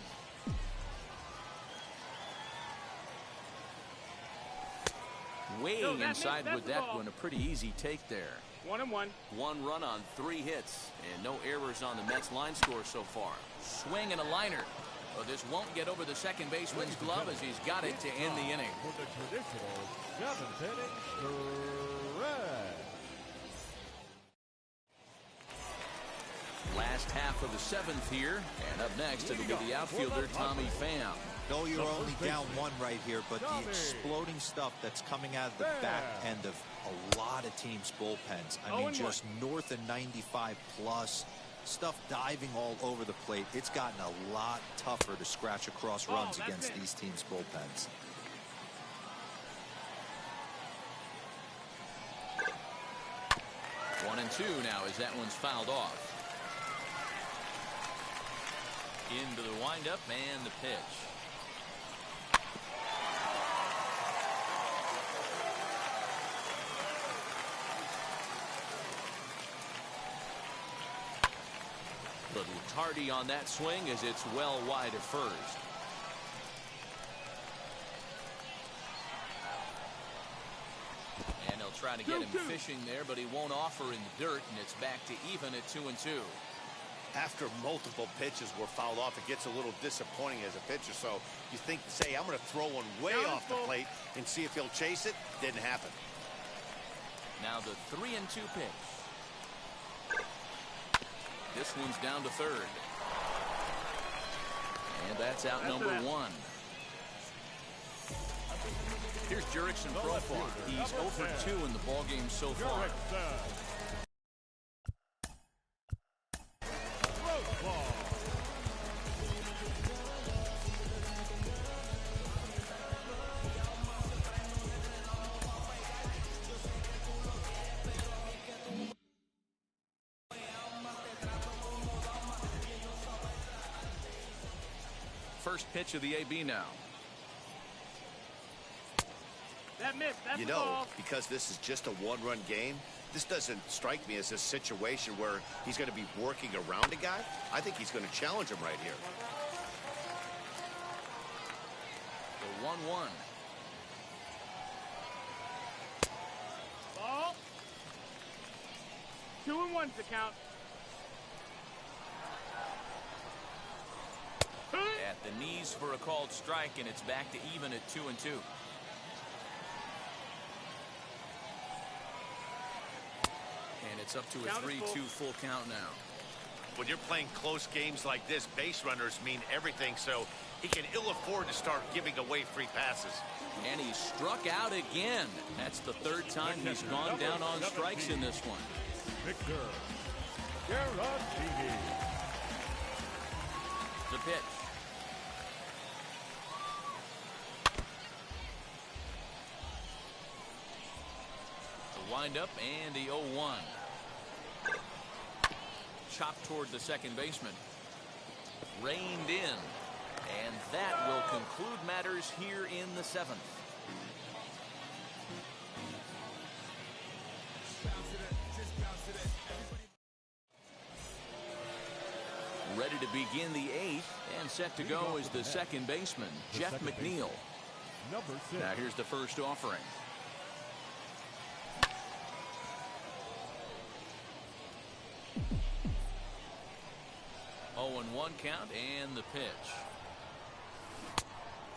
[SPEAKER 1] Weighing inside with that one, a pretty easy take there.
[SPEAKER 6] 1-1.
[SPEAKER 1] 1 run on 3 hits, and no errors on the Mets line score so far. Swing and a liner. Well, this won't get over the second baseman's glove as he's got it to end the inning.
[SPEAKER 5] For the traditional 7th inning stretch.
[SPEAKER 1] Last half of the 7th here, and up next it'll be the outfielder Tommy Pham.
[SPEAKER 3] Though you're only down 1 right here, but the exploding stuff that's coming out of the back end of a lot of teams' bullpens. I mean, just north of 95 plus, stuff diving all over the plate. It's gotten a lot tougher to scratch across runs against these teams' bullpens.
[SPEAKER 1] One and 2 now as that one's fouled off. Into the windup and the pitch. Little tardy on that swing as it's well wide at first. And they'll try to get him fishing there, but he won't offer in the dirt, and it's back to even at 2-2.
[SPEAKER 2] After multiple pitches were fouled off, it gets a little disappointing as a pitcher. So you think, say, I'm going to throw one way off the plate and see if he'll chase it. Didn't happen.
[SPEAKER 1] Now the 3-2 pitch. This one's down to third. And that's out number 1. Here's Jurickson Profar. He's 0 for 2 in the ballgame so far. First pitch of the AB now.
[SPEAKER 6] That missed. That's
[SPEAKER 2] you know, because this is just a 1-run game, this doesn't strike me as a situation where he's going to be working around a guy. I think he's going to challenge him right here.
[SPEAKER 1] The 1-1.
[SPEAKER 6] Ball. 2-1's the count.
[SPEAKER 1] At the knees for a called strike, and it's back to even at 2-2. And it's up to a 3-2 full count now.
[SPEAKER 2] When you're playing close games like this, base runners mean everything, so he can ill afford to start giving away free passes.
[SPEAKER 1] And he struck out again. That's the 3rd time he's gone down on strikes in this one.
[SPEAKER 5] Victor Garantini.
[SPEAKER 1] The pitch. The windup and the 0-1. Chopped toward the second baseman. Reined in. And that will conclude matters here in the seventh. Ready to begin the eighth, and set to go is the second baseman, Jeff McNeil.
[SPEAKER 5] Number 6.
[SPEAKER 1] Now here's the first offering. 0-1 count, and the pitch.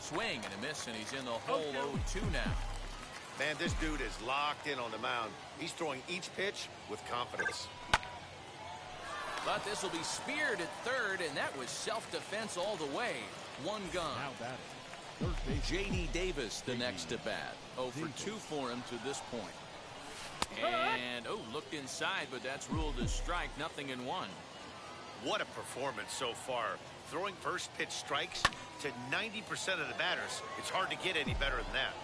[SPEAKER 1] Swing and a miss, and he's in the hole. 0-2 now.
[SPEAKER 2] Man, this dude is locked in on the mound. He's throwing each pitch with confidence.
[SPEAKER 1] But this will be speared at third, and that was self-defense all the way. One gone.
[SPEAKER 5] Now batting. Third base.
[SPEAKER 1] J.D. Davis the next to bat. 0 for 2 for him to this point. And, looked inside, but that's ruled a strike. 0-1.
[SPEAKER 2] What a performance so far. Throwing first pitch strikes to 90% of the batters. It's hard to get any better than that.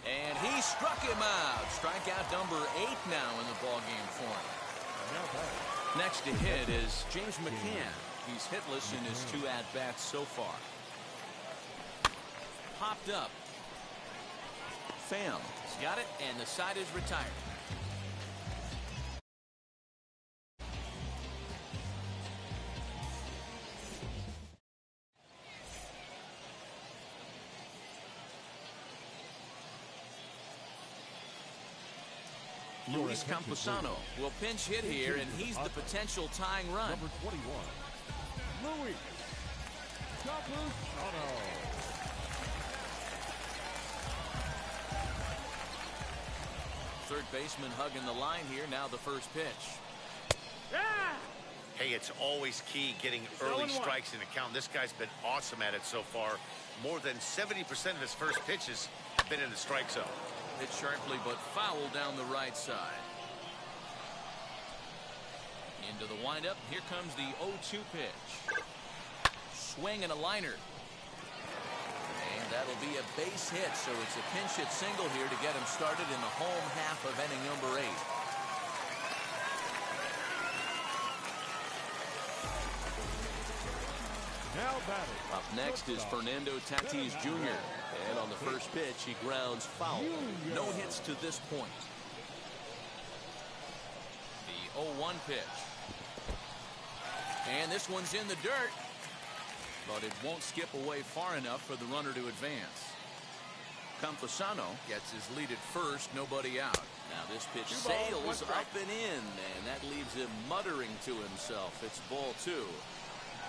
[SPEAKER 1] And he struck him out. Strikeout number 8 now in the ballgame for him.
[SPEAKER 5] Now batting.
[SPEAKER 1] Next to hit is James McCann. He's hitless in his 2 at-bats so far. Popped up. Pham. He's got it, and the side is retired. Luis Campusano will pinch hit here, and he's the potential tying run.
[SPEAKER 5] Number 21. Luis Campusano.
[SPEAKER 1] Third baseman hugging the line here. Now the first pitch.
[SPEAKER 2] Hey, it's always key getting early strikes in the count. This guy's been awesome at it so far. More than 70% of his first pitches have been in the strike zone.
[SPEAKER 1] Hit sharply, but foul down the right side. Into the windup. Here comes the 0-2 pitch. Swing and a liner. And that'll be a base hit, so it's a pinch hit single here to get him started in the home half of inning number 8.
[SPEAKER 5] Now batting.
[SPEAKER 1] Up next is Fernando Tatis Jr. And on the first pitch, he grounds foul. No hits to this point. The 0-1 pitch. And this one's in the dirt. But it won't skip away far enough for the runner to advance. Campusano gets his lead at first, nobody out. Now this pitch sails up and in, and that leaves him muttering to himself. It's ball 2.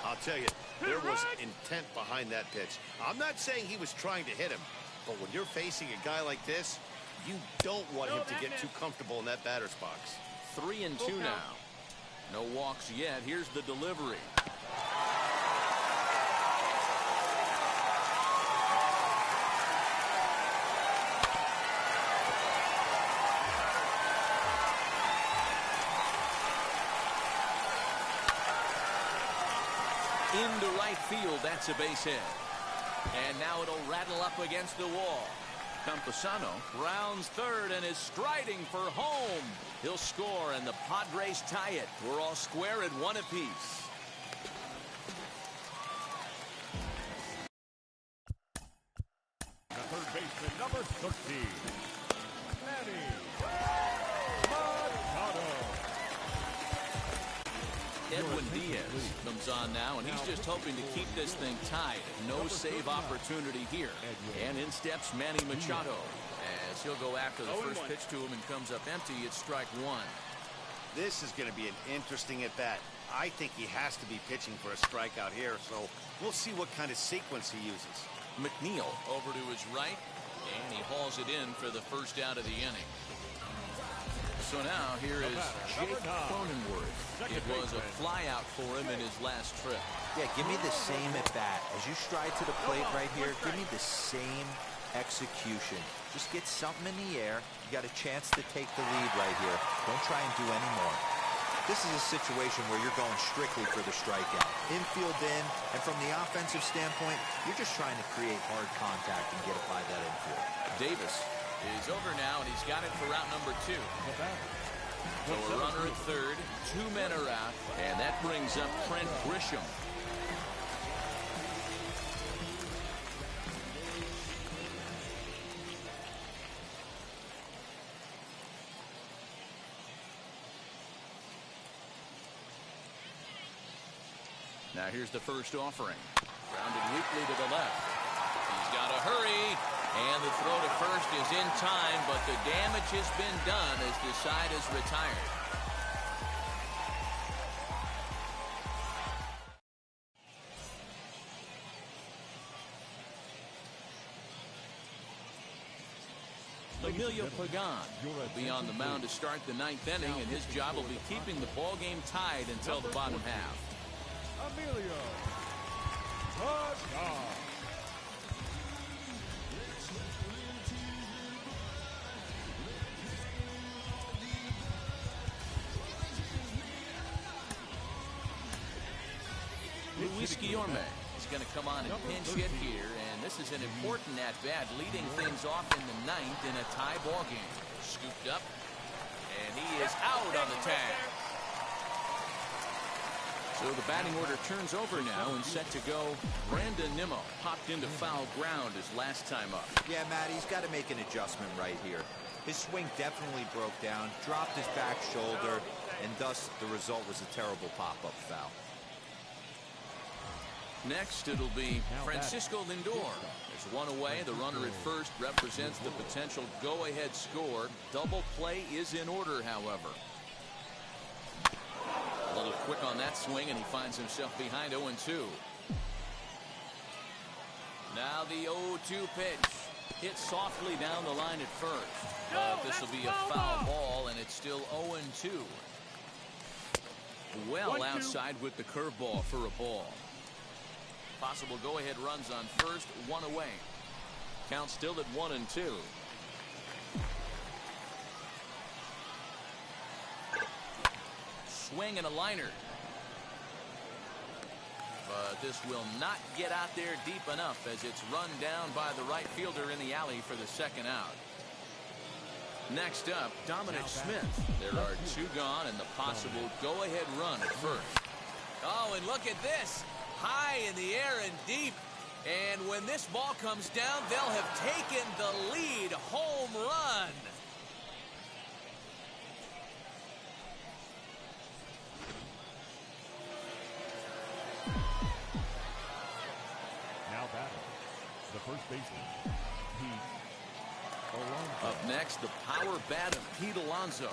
[SPEAKER 2] I'll tell you, there was intent behind that pitch. I'm not saying he was trying to hit him, but when you're facing a guy like this, you don't want him to get too comfortable in that batter's box.
[SPEAKER 1] 3-2 now. No walks yet. Here's the delivery. Into right field, that's a base hit. And now it'll rattle up against the wall. Campusano rounds third and is striding for home. He'll score, and the Padres tie it. We're all square at 1 apiece.
[SPEAKER 5] The third baseman, number 13. Manny Machado.
[SPEAKER 1] Edwin Diaz comes on now, and he's just hoping to keep this thing tied. No save opportunity here. And in steps Manny Machado as he'll go after the first pitch to him and comes up empty. It's strike 1.
[SPEAKER 2] This is going to be an interesting at-bat. I think he has to be pitching for a strikeout here, so we'll see what kind of sequence he uses.
[SPEAKER 1] McNeil over to his right, and he hauls it in for the first out of the inning. So now here is Jake Cronenworth. It was a flyout for him in his last trip.
[SPEAKER 3] Yeah, give me the same at bat. As you stride to the plate right here, give me the same execution. Just get something in the air. You got a chance to take the lead right here. Don't try and do any more. This is a situation where you're going strictly for the strikeout. Infield in, and from the offensive standpoint, you're just trying to create hard contact and get it by that infield.
[SPEAKER 1] Davis is over now, and he's got it for route number 2. So a runner at third, 2 men are out, and that brings up Trent Grisham. Now here's the first offering. Grounded weakly to the left. He's got to hurry. And the throw to first is in time, but the damage has been done as the side is retired. Emilio Pagan will be on the mound to start the 9th inning, and his job will be keeping the ball game tied until the bottom half.
[SPEAKER 5] Emilio Pagan.
[SPEAKER 1] Luis Guillorme is going to come on and pinch hit here, and this is an important at-bat, leading things off in the 9th in a tie ball game. Scooped up, and he is out on the tag. So the batting order turns over now and set to go. Brandon Nimmo popped into foul ground his last time up.
[SPEAKER 3] Yeah, Matt, he's got to make an adjustment right here. His swing definitely broke down, dropped his back shoulder, and thus the result was a terrible pop-up foul.
[SPEAKER 1] Next, it'll be Francisco Lindor. There's one away. The runner at first represents the potential go-ahead score. Double play is in order, however. A little quick on that swing, and he finds himself behind 0-2. Now the 0-2 pitch. Hit softly down the line at first. But this will be a foul ball, and it's still 0-2. Well outside with the curveball for a ball. Possible go-ahead runs on first, one away. Count still at 1-2. Swing and a liner. But this will not get out there deep enough as it's run down by the right fielder in the alley for the second out. Next up, Dominic Smith. There are 2 gone and the possible go-ahead run at first. Oh, and look at this. High in the air and deep. And when this ball comes down, they'll have taken the lead. Home run.
[SPEAKER 5] Now batting, the first baseman, Pete Alonso.
[SPEAKER 1] Up next, the power bat of Pete Alonso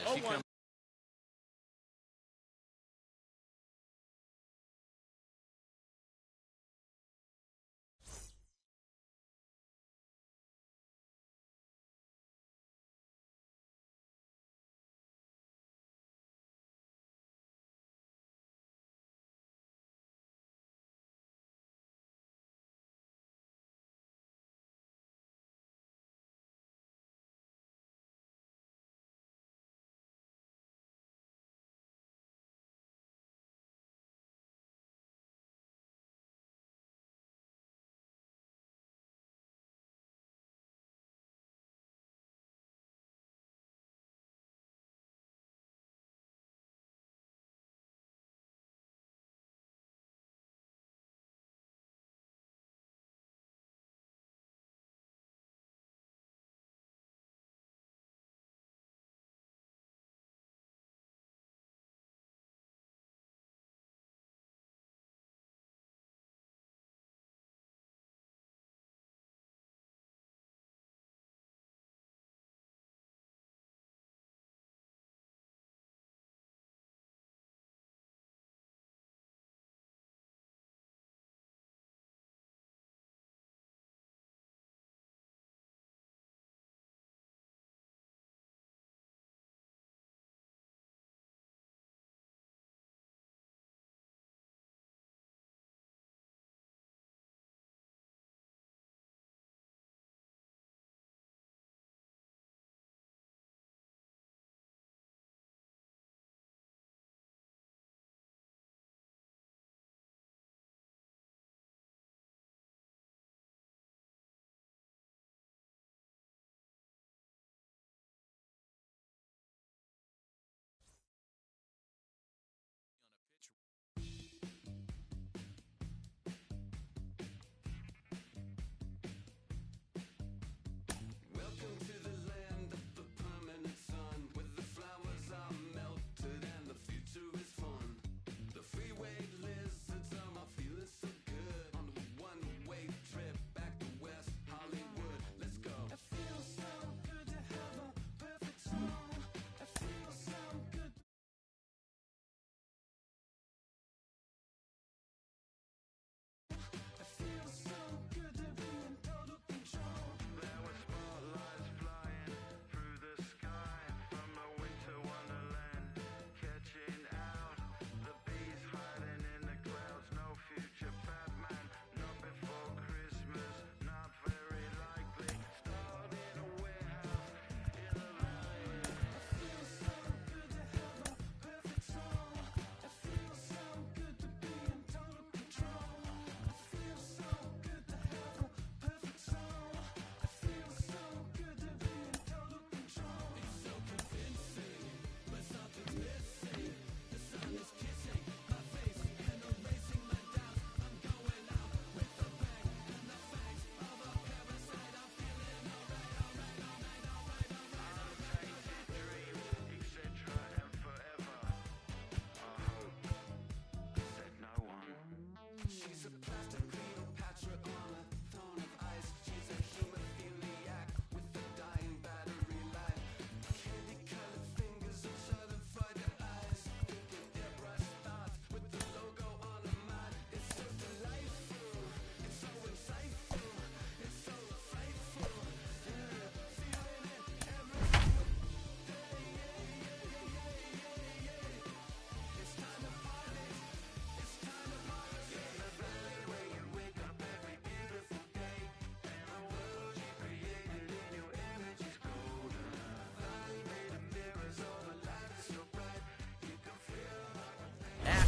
[SPEAKER 1] as he comes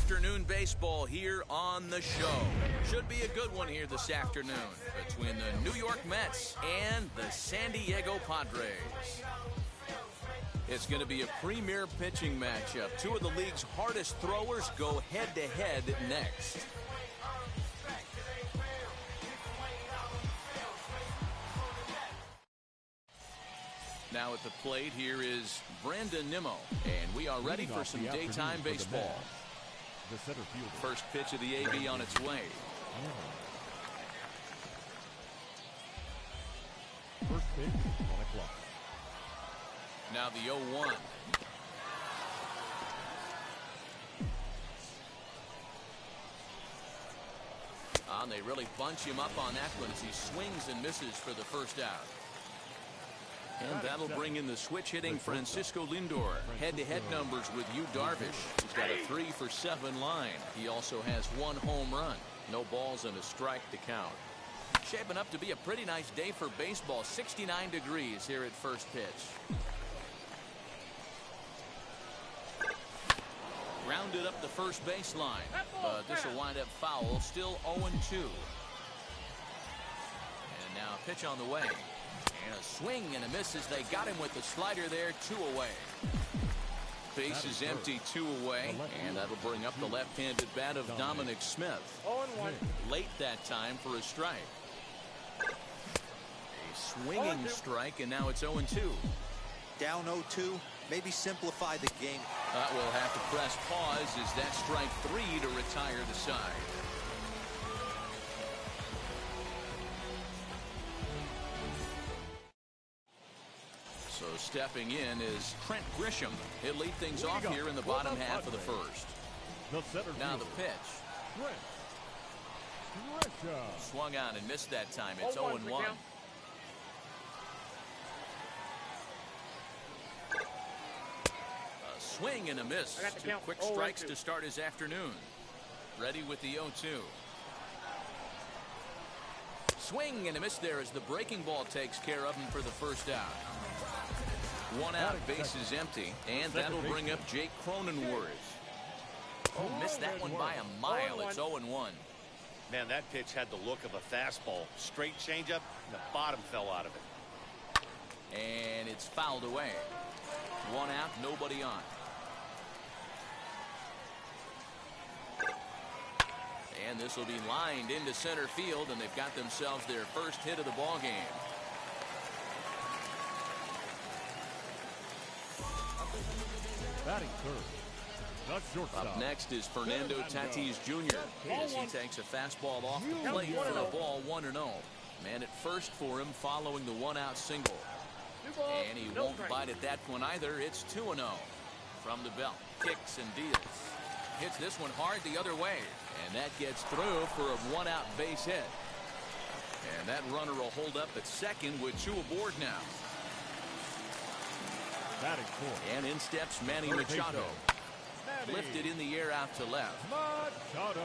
[SPEAKER 1] afternoon baseball here on the show. Should be a good one here this afternoon between the New York Mets and the San Diego Padres. It's going to be a premier pitching matchup. Two of the league's hardest throwers go head-to-head next. Now at the plate here is Brandon Nimmo, and we are ready for some daytime baseball.
[SPEAKER 5] The center fielder.
[SPEAKER 1] First pitch of the AB on its way.
[SPEAKER 5] First pitch, 1 o'clock.
[SPEAKER 1] Now the 0-1. And they really bunch him up on that one as he swings and misses for the first out. And that'll bring in the switch hitting Francisco Lindor. Head-to-head numbers with Yu Darvish. He's got a 3-for-7 line. He also has 1 home run. No balls and a strike to count. Shaping up to be a pretty nice day for baseball. 69 degrees here at first pitch. Grounded up the first baseline. But this will wind up foul. Still 0-2. And now a pitch on the way. And a swing and a miss as they got him with the slider there. 2 away. Base is empty. 2 away. And that'll bring up the left-handed bat of Dominic Smith.
[SPEAKER 6] 0-1.
[SPEAKER 1] Late that time for a strike. A swinging strike, and now it's 0-2.
[SPEAKER 3] Down 0-2. Maybe simplify the game.
[SPEAKER 1] We'll have to press pause as that strike 3 to retire the side. So stepping in is Trent Grisham. He'll lead things off here in the bottom half of the first. Now the pitch. Swung on and missed that time. It's 0-1. A swing and a miss. 2 quick strikes to start his afternoon. Ready with the 0-2. Swing and a miss there as the breaking ball takes care of him for the first out. 1 out, base is empty, and that'll bring up Jake Cronenworth. Oh, missed that one by a mile. It's 0-1.
[SPEAKER 2] Man, that pitch had the look of a fastball. Straight changeup, and the bottom fell out of it.
[SPEAKER 1] And it's fouled away. 1 out, nobody on. And this will be lined into center field, and they've got themselves their first hit of the ball game.
[SPEAKER 5] Batting third. The shortstop.
[SPEAKER 1] Up next is Fernando Tatis Jr. as he takes a fastball off the plate for a ball 1-0. Man at first for him following the 1-out single. And he won't bite at that one either. It's 2-0 from the belt. Kicks and deals. Hits this one hard the other way. And that gets through for a 1-out base hit. And that runner will hold up at second with 2 aboard now.
[SPEAKER 5] Batting fourth.
[SPEAKER 1] And in steps Manny Machado. Lifted in the air out to left.
[SPEAKER 5] Machado.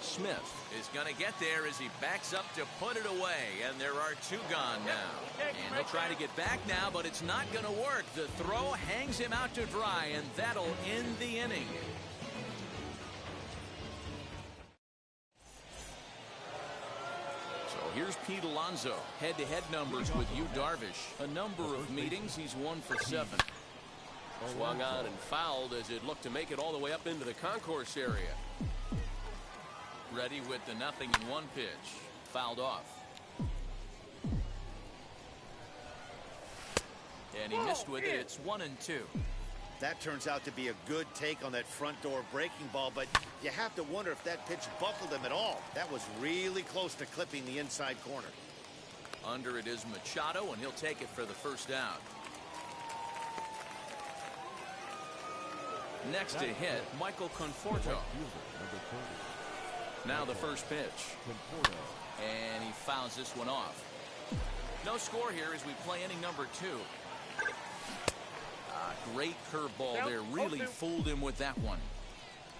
[SPEAKER 1] Smith is going to get there as he backs up to put it away. And there are 2 gone now. And he'll try to get back now, but it's not going to work. The throw hangs him out to dry, and that'll end the inning. Here's Pete Alonso. Head-to-head numbers with Yu Darvish. A number of meetings, he's 1 for 7.
[SPEAKER 4] Swung on and fouled as it looked to make it all the way up into the concourse area.
[SPEAKER 1] Ready with the 0-1 pitch. Fouled off. And he missed with it. It's 1-2.
[SPEAKER 2] That turns out to be a good take on that front door breaking ball, but you have to wonder if that pitch buckled him at all. That was really close to clipping the inside corner.
[SPEAKER 1] Under it is Machado, and he'll take it for the first out. Next to hit, Michael Conforto. Now the first pitch. And he fouls this one off. No score here as we play inning number 2. Great curveball there. Really fooled him with that one.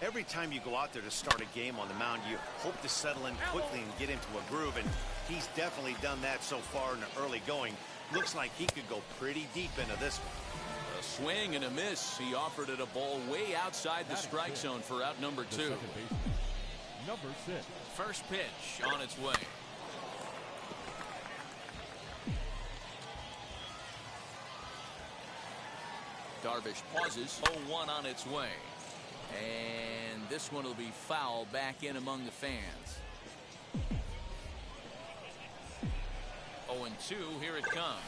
[SPEAKER 2] Every time you go out there to start a game on the mound, you hope to settle in quickly and get into a groove, and he's definitely done that so far in the early going. Looks like he could go pretty deep into this one.
[SPEAKER 1] A Swing and a miss. He offered it a ball way outside the strike zone for out number 2.
[SPEAKER 5] Number 6.
[SPEAKER 1] First pitch on its way. Darvish pauses. 0-1 on its way. And this one will be foul back in among the fans. 0-2. Here it comes.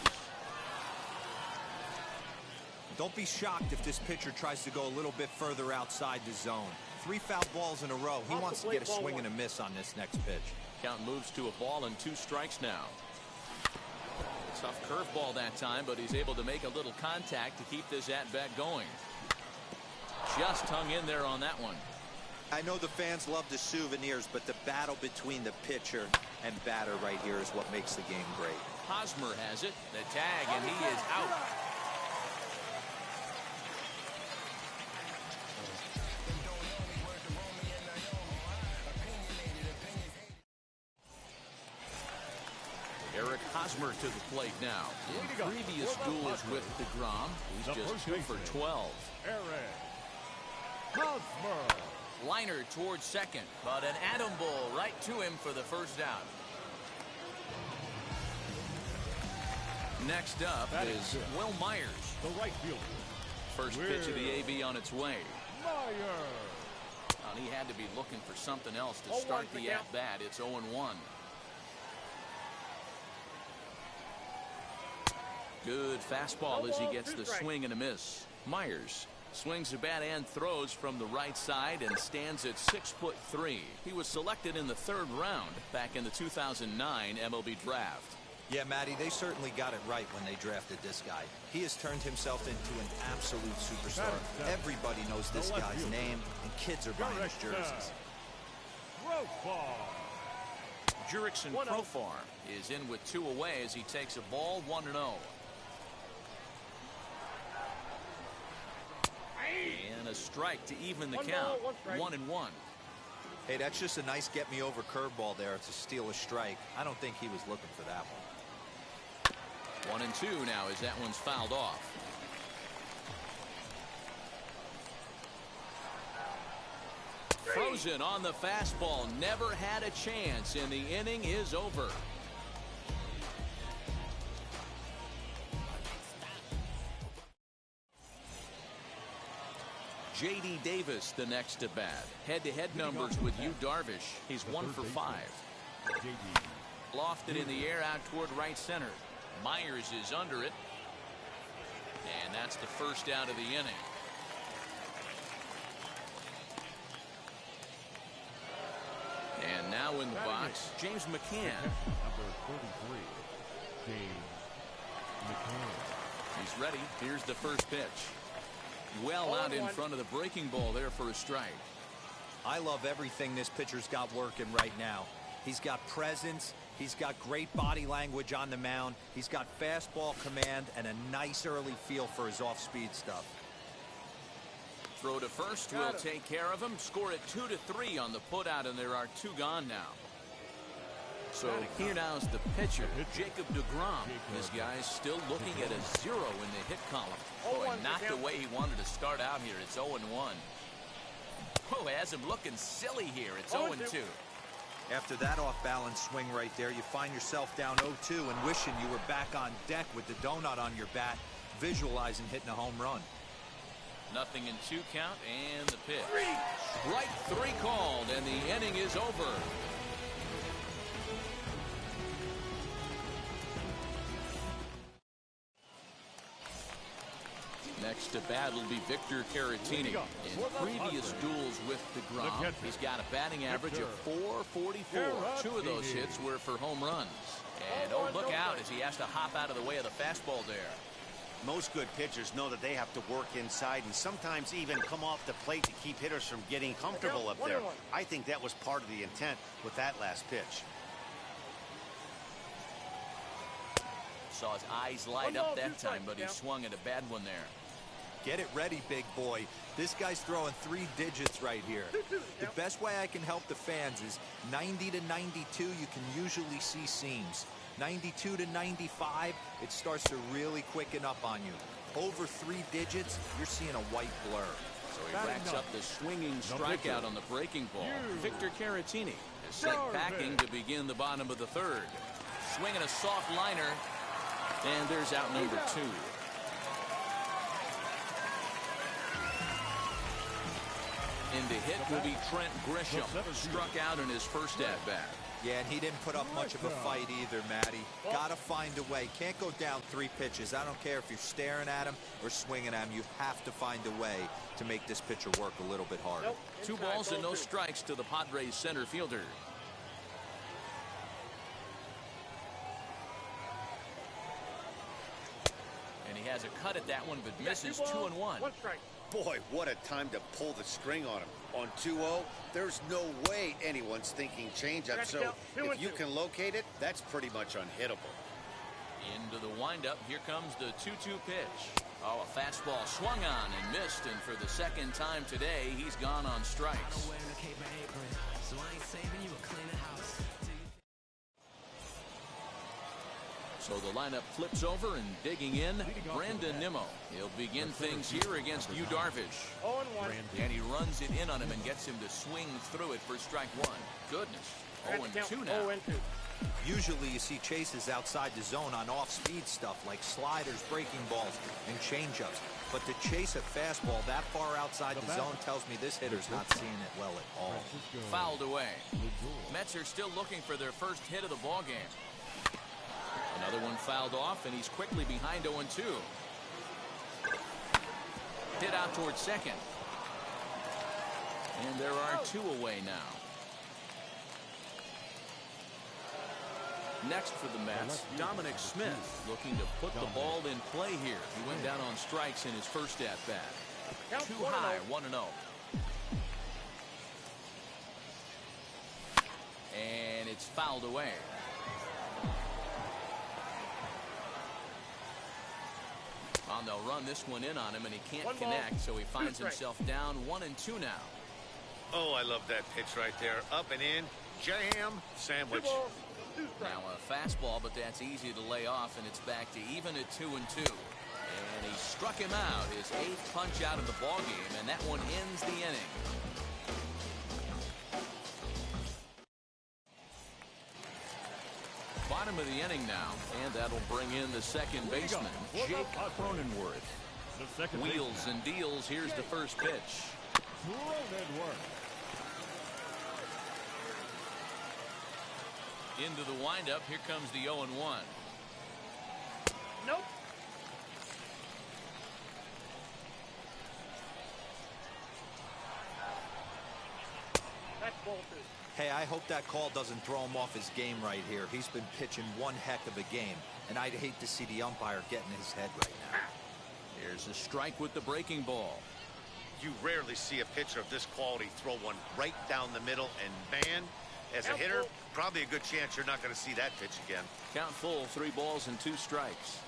[SPEAKER 3] Don't be shocked if this pitcher tries to go a little bit further outside the zone. 3 foul balls in a row. He wants to get a swing and a miss on this next pitch.
[SPEAKER 1] Count moves to a ball and 2 strikes now. Tough curveball that time, but he's able to make a little contact to keep this at-bat going. Just hung in there on that one.
[SPEAKER 3] I know the fans love the souvenirs, but the battle between the pitcher and batter right here is what makes the game great.
[SPEAKER 1] Hosmer has it. The tag, and he is out. Eric Hosmer to the plate now. In previous duels with DeGrom, he's just 2 for 12.
[SPEAKER 5] Eric Hosmer.
[SPEAKER 1] Liner towards second, but an atom ball right to him for the first out. Next up is Will Myers.
[SPEAKER 5] The right fielder.
[SPEAKER 1] First pitch of the AB on its way.
[SPEAKER 5] Myers.
[SPEAKER 1] And he had to be looking for something else to start the at-bat. It's 0-1. Good fastball as he gets the swing and a miss. Myers swings the bat and throws from the right side and stands at 6'3". He was selected in the 3rd round back in the 2009 MLB draft.
[SPEAKER 3] Yeah, Matty, they certainly got it right when they drafted this guy. He has turned himself into an absolute superstar. Everybody knows this guy's name, and kids are buying his jerseys.
[SPEAKER 1] Jurickson Profar is in with 2 away as he takes a ball 1-0. And a strike to even the count. 1-1.
[SPEAKER 3] Hey, that's just a nice get-me-over curveball there to steal a strike. I don't think he was looking for that one.
[SPEAKER 1] 1-2 now as that one's fouled off. Frozen on the fastball. Never had a chance, and the inning is over. J.D. Davis the next to bat. Head-to-head numbers with Yu Darvish. He's 1 for 5. Lofted in the air out toward right center. Myers is under it. And that's the first out of the inning. And now in the box, James McCann.
[SPEAKER 5] Number 33, James McCann.
[SPEAKER 1] He's ready. Here's the first pitch. Well out in front of the breaking ball there for a strike.
[SPEAKER 3] I love everything this pitcher's got working right now. He's got presence. He's got great body language on the mound. He's got fastball command and a nice early feel for his off-speed stuff.
[SPEAKER 1] Throw to first will take care of him. Score it 2-3 on the putout, and there are 2 gone now. So here now is the pitcher, Jacob DeGrom. This guy's still looking at a 0 in the hit column. Boy, not the way he wanted to start out here. It's 0-1. Oh, has him looking silly here. It's 0-2.
[SPEAKER 3] After that off-balance swing right there, you find yourself down 0-2 and wishing you were back on deck with the donut on your bat, visualizing hitting a home run.
[SPEAKER 1] 0-2 count, and the pitch. Strike 3 called, and the inning is over. Next to bat will be Victor Caratini. In previous duels with DeGrom, he's got a batting average of .444. 2 of those hits were for home runs. And oh, look out as he has to hop out of the way of the fastball there.
[SPEAKER 2] Most good pitchers know that they have to work inside and sometimes even come off the plate to keep hitters from getting comfortable up there. I think that was part of the intent with that last pitch.
[SPEAKER 1] Saw his eyes light up that time, but he swung at a bad one there.
[SPEAKER 3] Get it ready, big boy. This guy's throwing 3 digits right here. The best way I can help the fans is 90 to 92, you can usually see seams. 92 to 95, it starts to really quicken up on you. Over 3 digits, you're seeing a white blur.
[SPEAKER 1] So he racks up the swinging strikeout on the breaking ball. Victor Caratini is sent packing to begin the bottom of the third. Swinging a soft liner, and there's out number 2. In to hit will be Trent Grisham, struck out in his first at-bat.
[SPEAKER 3] Yeah, and he didn't put up much of a fight either, Matty. Gotta find a way. Can't go down 3 pitches. I don't care if you're staring at him or swinging at him. You have to find a way to make this pitcher work a little bit harder.
[SPEAKER 1] 2 balls and no strikes to the Padres center fielder. And he has a cut at that one, but misses 2-1.
[SPEAKER 6] 1 strike.
[SPEAKER 2] Boy, what a time to pull the string on him. On 2-0, there's no way anyone's thinking changeup. So if you can locate it, that's pretty much unhittable.
[SPEAKER 1] Into the windup, here comes the 2-2 pitch. Oh, a fastball swung on and missed, and for the second time today, he's gone on strikes. So the lineup flips over, and digging in, Brandon Nimmo. He'll begin things here against Yu Darvish.
[SPEAKER 6] 0-1.
[SPEAKER 1] And he runs it in on him and gets him to swing through it for strike 1. Goodness. 0-2 now.
[SPEAKER 6] 0-2.
[SPEAKER 3] Usually you see chases outside the zone on off-speed stuff like sliders, breaking balls, and changeups. But to chase a fastball that far outside the zone tells me this hitter's not seeing it well at all.
[SPEAKER 1] Fouled away. Mets are still looking for their first hit of the ballgame. Another one fouled off, and he's quickly behind 0-2. Hit out towards second. And there are 2 away now. Next for the Mets, Dominic Smith looking to put the ball in play here. He went down on strikes in his first at-bat. Too high, 1-0. And it's fouled away. And they'll run this one in on him, and he can't connect, so he finds himself down 1-2 now.
[SPEAKER 2] Oh, I love that pitch right there. Up and in, jam, sandwich.
[SPEAKER 1] Now a fastball, but that's easy to lay off, and it's back to even at 2-2. And he struck him out, his 8th punch out of the ballgame, and that one ends the inning. Bottom of the inning now, and that'll bring in the second baseman, Jake Cronenworth. Wheels and deals. Here's the first pitch. Into the windup. Here comes the 0-1.
[SPEAKER 6] Nope. That's bolted.
[SPEAKER 3] Hey, I hope that call doesn't throw him off his game right here. He's been pitching one heck of a game, and I'd hate to see the umpire get in his head right now.
[SPEAKER 1] Here's a strike with the breaking ball.
[SPEAKER 2] You rarely see a pitcher of this quality throw one right down the middle, and man, as a hitter, probably a good chance you're not going to see that pitch again.
[SPEAKER 1] Count full, 3 balls and 2 strikes.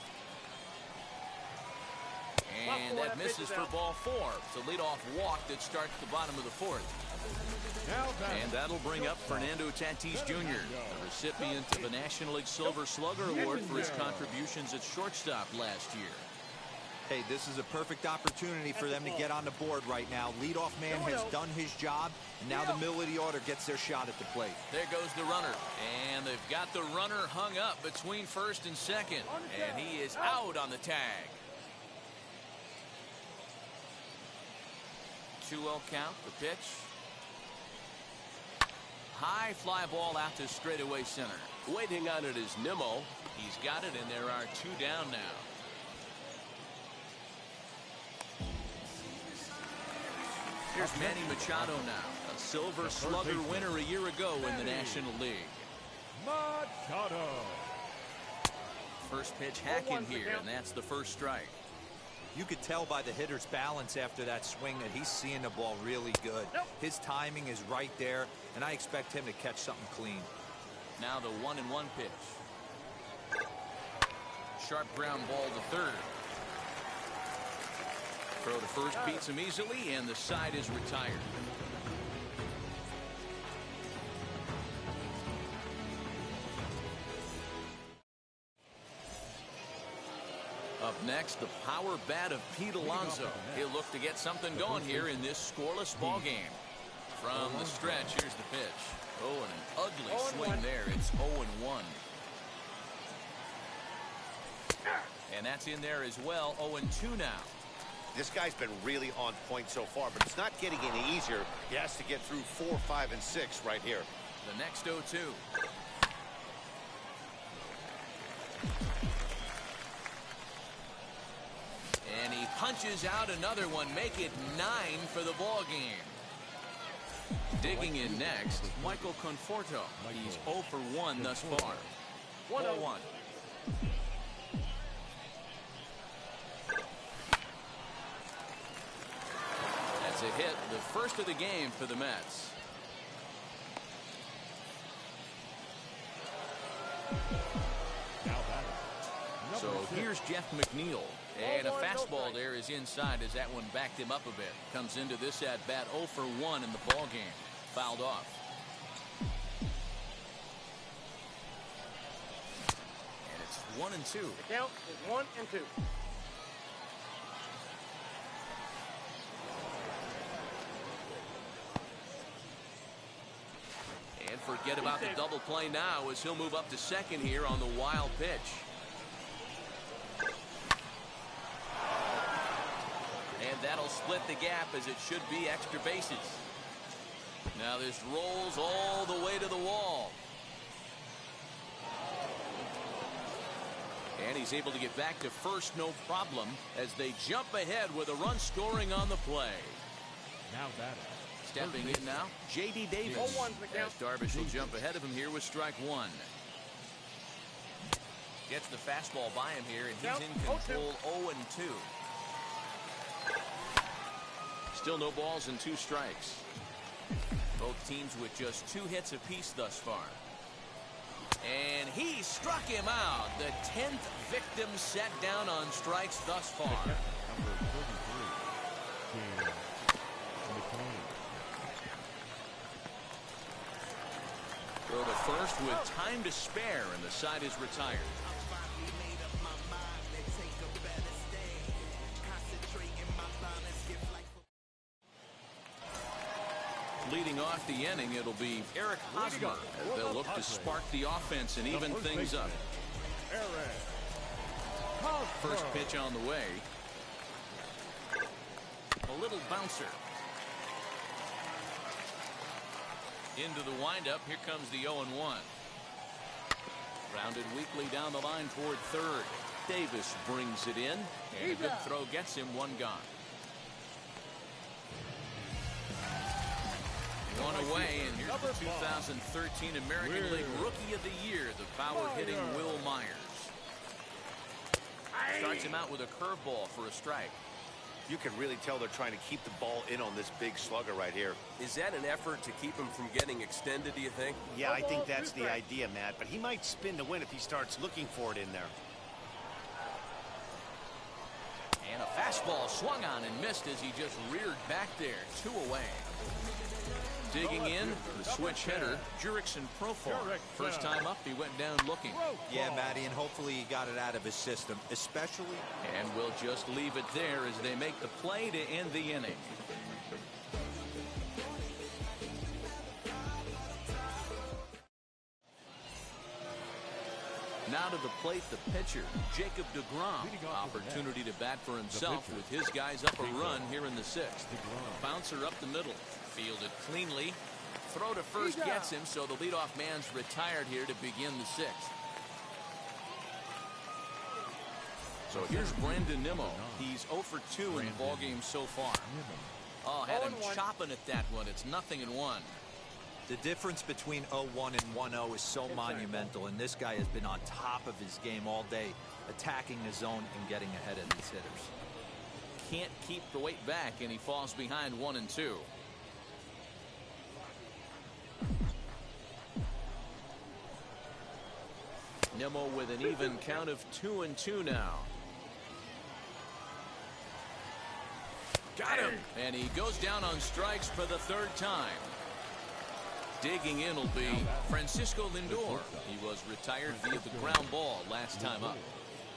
[SPEAKER 1] And that misses for ball 4. It's a leadoff walk that starts the bottom of the 4th. And that'll bring up Fernando Tatis Jr., the recipient of a National League Silver Slugger Award for his contributions at shortstop last year.
[SPEAKER 3] Hey, this is a perfect opportunity for them to get on the board right now. Leadoff man has done his job, and now the middle of the order gets their shot at the plate.
[SPEAKER 1] There goes the runner, and they've got the runner hung up between first and second, and he is out on the tag. 2-0 count, the pitch. High fly ball out to straightaway center.
[SPEAKER 4] Waiting on it is Nimmo.
[SPEAKER 1] He's got it, and there are 2 down now. Here's Manny Machado now, a Silver Slugger winner a year ago in the National League.
[SPEAKER 5] Machado.
[SPEAKER 1] First pitch hacking here, and that's the first strike.
[SPEAKER 3] You could tell by the hitter's balance after that swing that he's seeing the ball really good. His timing is right there, and I expect him to catch something clean.
[SPEAKER 1] Now the 1-1 pitch. Sharp ground ball to third. Throw to first beats him easily, and the side is retired. A Up next, the power bat of Pete Alonso. He'll look to get something going here in this scoreless ball game. From the stretch, here's the pitch. Oh, and an ugly swing there. It's 0-1. And that's in there as well. 0-2 now.
[SPEAKER 2] This guy's been really on point so far, but it's not getting any easier. He has to get through 4, 5, and 6 right here.
[SPEAKER 1] The next 0-2. And he punches out another one. Make it 9 for the ball game. Digging in next, Michael Conforto. He's 0 for 1 thus far. 1-0-1. That's a hit, the first of the game for the Mets. So here's Jeff McNeil. And a fastball there is inside as that one backed him up a bit. Comes into this at bat 0 for 1 in the ball game. Fouled off. And it's 1-2.
[SPEAKER 6] The count is 1-2.
[SPEAKER 1] And forget about the double play now as he'll move up to second here on the wild pitch. And that'll split the gap as it should be extra bases. Now this rolls all the way to the wall. And he's able to get back to first, no problem, as they jump ahead with a run scoring on the play.
[SPEAKER 5] Now batting.
[SPEAKER 1] Stepping in now, J.D. Davis. As Darvish will jump ahead of him here with strike one. Gets the fastball by him here, and he's in control 0-2. Still no balls and 2 strikes. Both teams with just 2 hits apiece thus far. And he struck him out. The 10th victim set down on strikes thus far.
[SPEAKER 5] Number 33, James McCain.
[SPEAKER 1] Throw to first with time to spare, and the side is retired. Leading off the inning, it'll be Eric Hosmer, as they'll look to spark the offense and even things up. First pitch on the way. A little bouncer. Into the windup, here comes the 0-1. Rounded weakly down the line toward third. Davis brings it in, and a good throw gets him 1 gone. 1 away, and here's the 2013 American League Rookie of the Year, the power-hitting Will Myers. Starts him out with a curveball for a strike.
[SPEAKER 2] You can really tell they're trying to keep the ball in on this big slugger right here.
[SPEAKER 4] Is that an effort to keep him from getting extended, do you think?
[SPEAKER 2] Yeah, I think that's the idea, Matt, but he might spin to win if he starts looking for it in there.
[SPEAKER 1] And a fastball swung on and missed as he just reared back there. 2 away. Digging in, the switch hitter, Jurickson Profar. First time up, he went down looking.
[SPEAKER 3] Yeah, Matty, and hopefully he got it out of his system, especially.
[SPEAKER 1] And we'll just leave it there as they make the play to end the inning. Now to the plate, the pitcher, Jacob deGrom. Opportunity to bat for himself with his guys up a run here in the 6th. Bouncer up the middle. Fielded cleanly. Throw to first gets him, so the leadoff man's retired here to begin the 6th. So here's Brandon Nimmo. He's 0 for 2 in the ballgame so far. Oh, had him chopping at that one. It's 0-1.
[SPEAKER 3] The difference between 0-1 and 1-0 is so monumental, and this guy has been on top of his game all day, attacking the zone and getting ahead of these hitters.
[SPEAKER 1] Can't keep the weight back, and he falls behind 1-2. Nimmo with an even count of 2-2 now. Got him! And he goes down on strikes for the 3rd time. Digging in will be Francisco Lindor. He was retired via the ground ball last time up.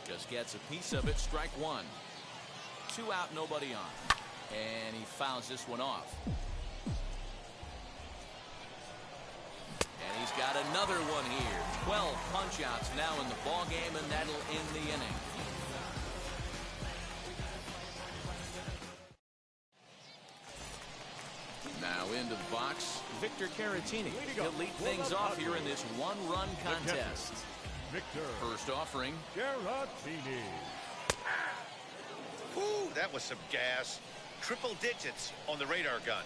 [SPEAKER 1] Just gets a piece of it. Strike one. 2 out, nobody on. And he fouls this one off. And he's got another one here. 12 punch-outs now in the ball game, and that'll end the inning. Now into the box, Victor Caratini. He'll lead things off here in this one-run contest.
[SPEAKER 5] Victor.
[SPEAKER 1] First offering.
[SPEAKER 5] Caratini.
[SPEAKER 2] Ooh, that was some gas. Triple digits on the radar gun.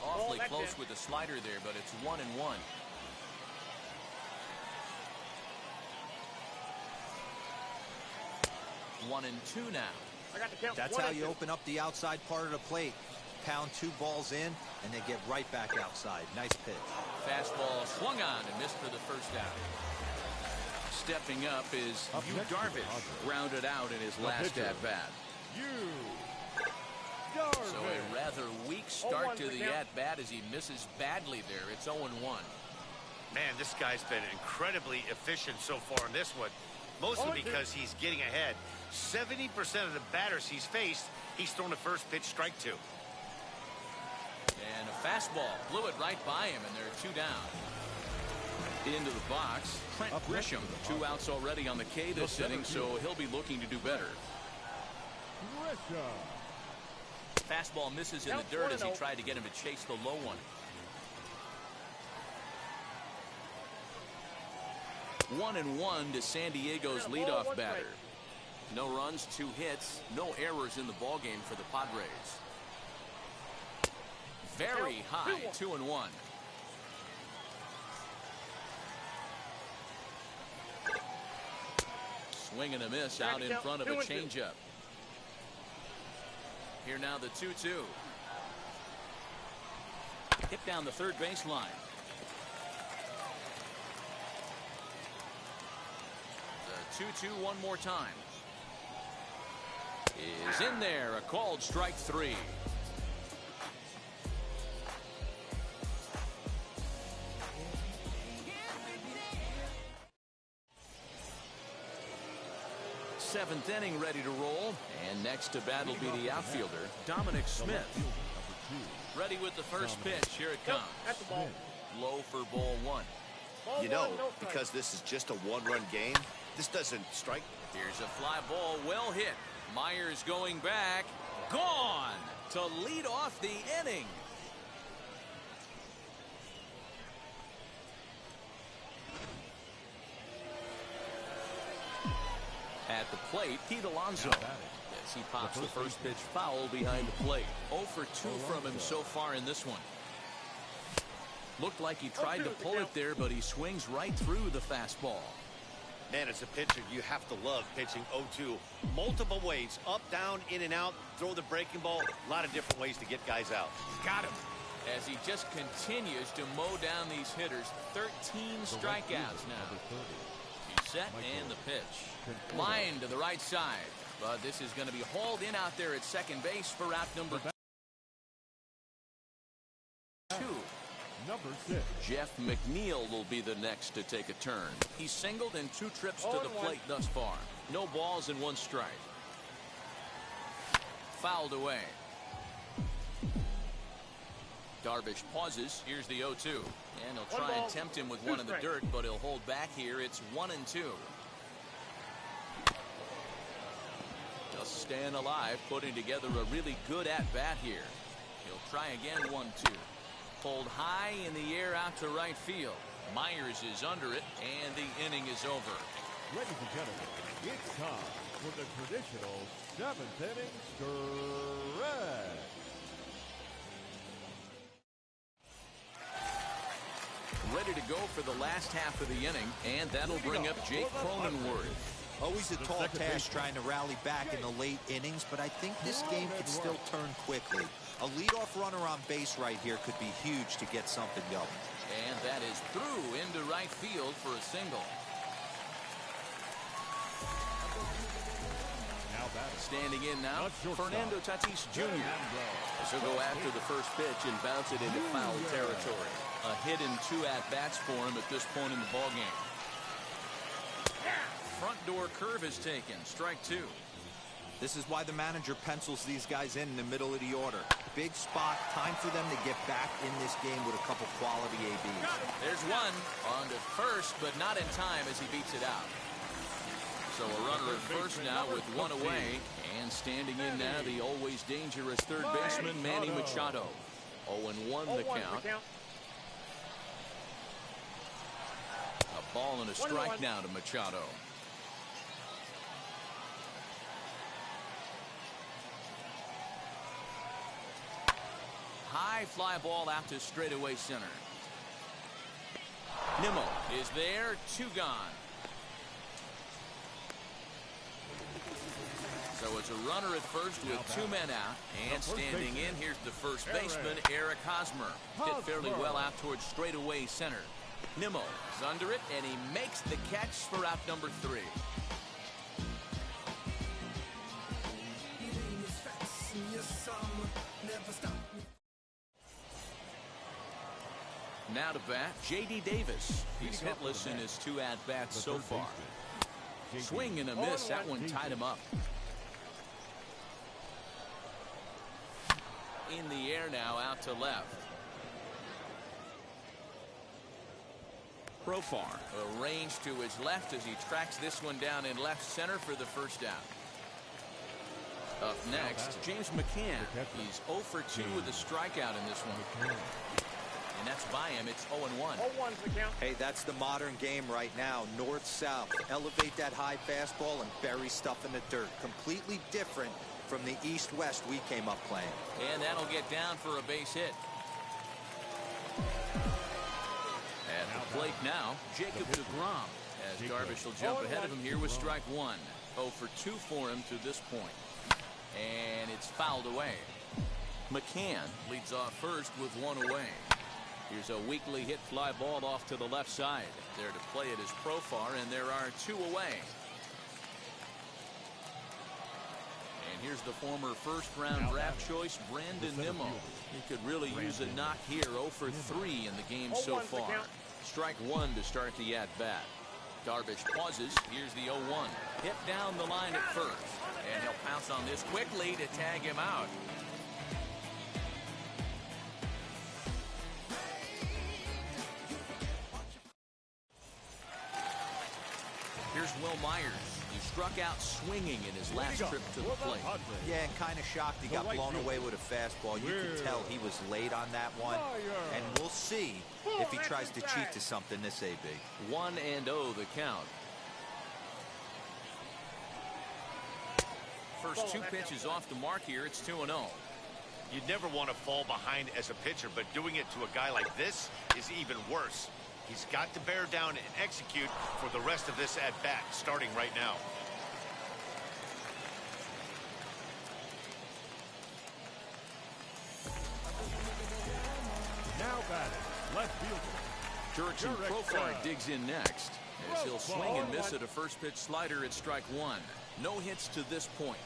[SPEAKER 1] Awfully close with the slider there, but it's 1-1. 1-2 now.
[SPEAKER 6] I got the count.
[SPEAKER 3] That's how you open up the outside part of the plate. Pound 2 balls in, and they get right back outside. Nice pitch.
[SPEAKER 1] Fastball swung on and missed for the first out. Stepping up is Yu Darvish, grounded out in his last at-bat. So a rather weak start to the at-bat as he misses badly there. It's 0-1.
[SPEAKER 2] Man, this guy's been incredibly efficient so far in this one. Mostly because he's getting ahead. 70% of the batters he's faced, he's thrown a first pitch strike to.
[SPEAKER 1] And a fastball blew it right by him, and there are 2 down. Into the box, Trent Grisham. 2 outs already on the K this inning, so he'll be looking to do better. Fastball misses in the dirt as he tried to get him to chase the low one. 1-1 to San Diego's leadoff batter. No runs, 2 hits, no errors in the ballgame for the Padres. Very high, 2-1. Swing and a miss out in front of a changeup. Here now the 2-2. Hit down the third baseline. The 2-2 one more time. Is in there, a called strike 3. Seventh inning ready to roll, and next to bat will be the outfielder, Dominic Smith. Ready with the first pitch. Here it comes. Low for ball 1.
[SPEAKER 2] You know, because this is just a one-run game, this doesn't strike.
[SPEAKER 1] Here's a fly ball, well hit. Myers going back, gone to lead off the inning. At the plate, Pete Alonso. As he pops the first pitch foul behind the plate. 0 for 2 from him so far in this one. Looked like he tried to pull it there, but he swings right through the fastball.
[SPEAKER 2] Man, as a pitcher, you have to love pitching 0-2. Multiple ways, up, down, in and out, throw the breaking ball. A lot of different ways to get guys out.
[SPEAKER 1] Got him. As he just continues to mow down these hitters. 13 strikeouts now. He's set and the pitch. Line to the right side. But this is going to be hauled in out there at second base for out number 2.
[SPEAKER 5] Number 6.
[SPEAKER 1] Jeff McNeil will be the next to take a turn. He's singled in 2 trips to the plate thus far. No balls and 1 strike. Fouled away. Darvish pauses. Here's the 0-2. And he'll try and tempt him with one in the dirt, but he'll hold back here. It's 1-2. Just staying alive, putting together a really good at-bat here. He'll try again, 1-2. Pulled high in the air out to right field. Myers is under it, and the inning is over.
[SPEAKER 5] Ladies and gentlemen, it's time for the traditional 7th inning stretch.
[SPEAKER 1] Ready to go for the last half of the inning, and that'll bring up Jake Cronenworth.
[SPEAKER 3] Always a tall task trying to rally back in the late innings, but I think this game could still turn quickly. A leadoff runner on base right here could be huge to get something going.
[SPEAKER 1] And that is through into right field for a single. Standing in now, Fernando Tatis Jr. He'll go after the first pitch and bounce it into foul territory. A hit in 2 at-bats for him at this point in the ballgame. Front door curve is taken. Strike two.
[SPEAKER 3] This is why the manager pencils these guys in the middle of the order. Big spot, time for them to get back in this game with a couple quality ABs.
[SPEAKER 1] There's one on to first, but not in time as he beats it out. So a runner at first now with one away. And standing in now, the always dangerous third baseman, Manny Machado. 0-1 the count. A ball and a strike now to Machado. High fly ball out to straightaway center. Nimmo is there, two gone. So it's a runner at first with two men out. And standing in, here's the first baseman, Eric Hosmer. Hit fairly well out towards straightaway center. Nimmo is under it, and he makes the catch for out number 3. Now to bat, J.D. Davis. He's hitless in his 2 at-bats so far. Swing and a miss. That one tied him up. In the air now, out to left. Profar arranged to his left as he tracks this one down in left center for the first out. Up next, James McCann. He's 0 for 2 with a strikeout in this one. And that's by him. It's 0-1.
[SPEAKER 6] 0-1's the count.
[SPEAKER 3] Hey, that's the modern game right now. North-south. Elevate that high fastball and bury stuff in the dirt. Completely different from the east-west we came up playing.
[SPEAKER 1] And that'll get down for a base hit. At the plate now, Jacob deGrom. As Darvish will jump ahead of him here with strike 1. 0 for 2 for him to this point. And it's fouled away. McCann leads off first with 1 away. Here's a weakly hit fly ball off to the left side. There to play it is Profar, and there are 2 away. And here's the former first-round draft choice, Brandon Nimmo. He could really use a knock here. 0 for 3 in the game so far. Strike 1 to start the at-bat. Darvish pauses. Here's the 0-1. Hit down the line at first. And he'll pounce on this quickly to tag him out. Here's Will Myers. He struck out swinging in his last trip to the plate.
[SPEAKER 3] Yeah, and kind of shocked he got blown away with a fastball. You could tell he was late on that one. And we'll see if he tries to cheat to something this AB.
[SPEAKER 1] 1-0 the count. First 2 pitches off the mark here. It's 2-0.
[SPEAKER 2] You'd never want to fall behind as a pitcher, but doing it to a guy like this is even worse. He's got to bear down and execute for the rest of this at-bat, starting right now.
[SPEAKER 5] Now batting, left fielder.
[SPEAKER 1] Jurickson Profar digs in next as he'll swing and miss at a first pitch slider at strike 1. No hits to this point.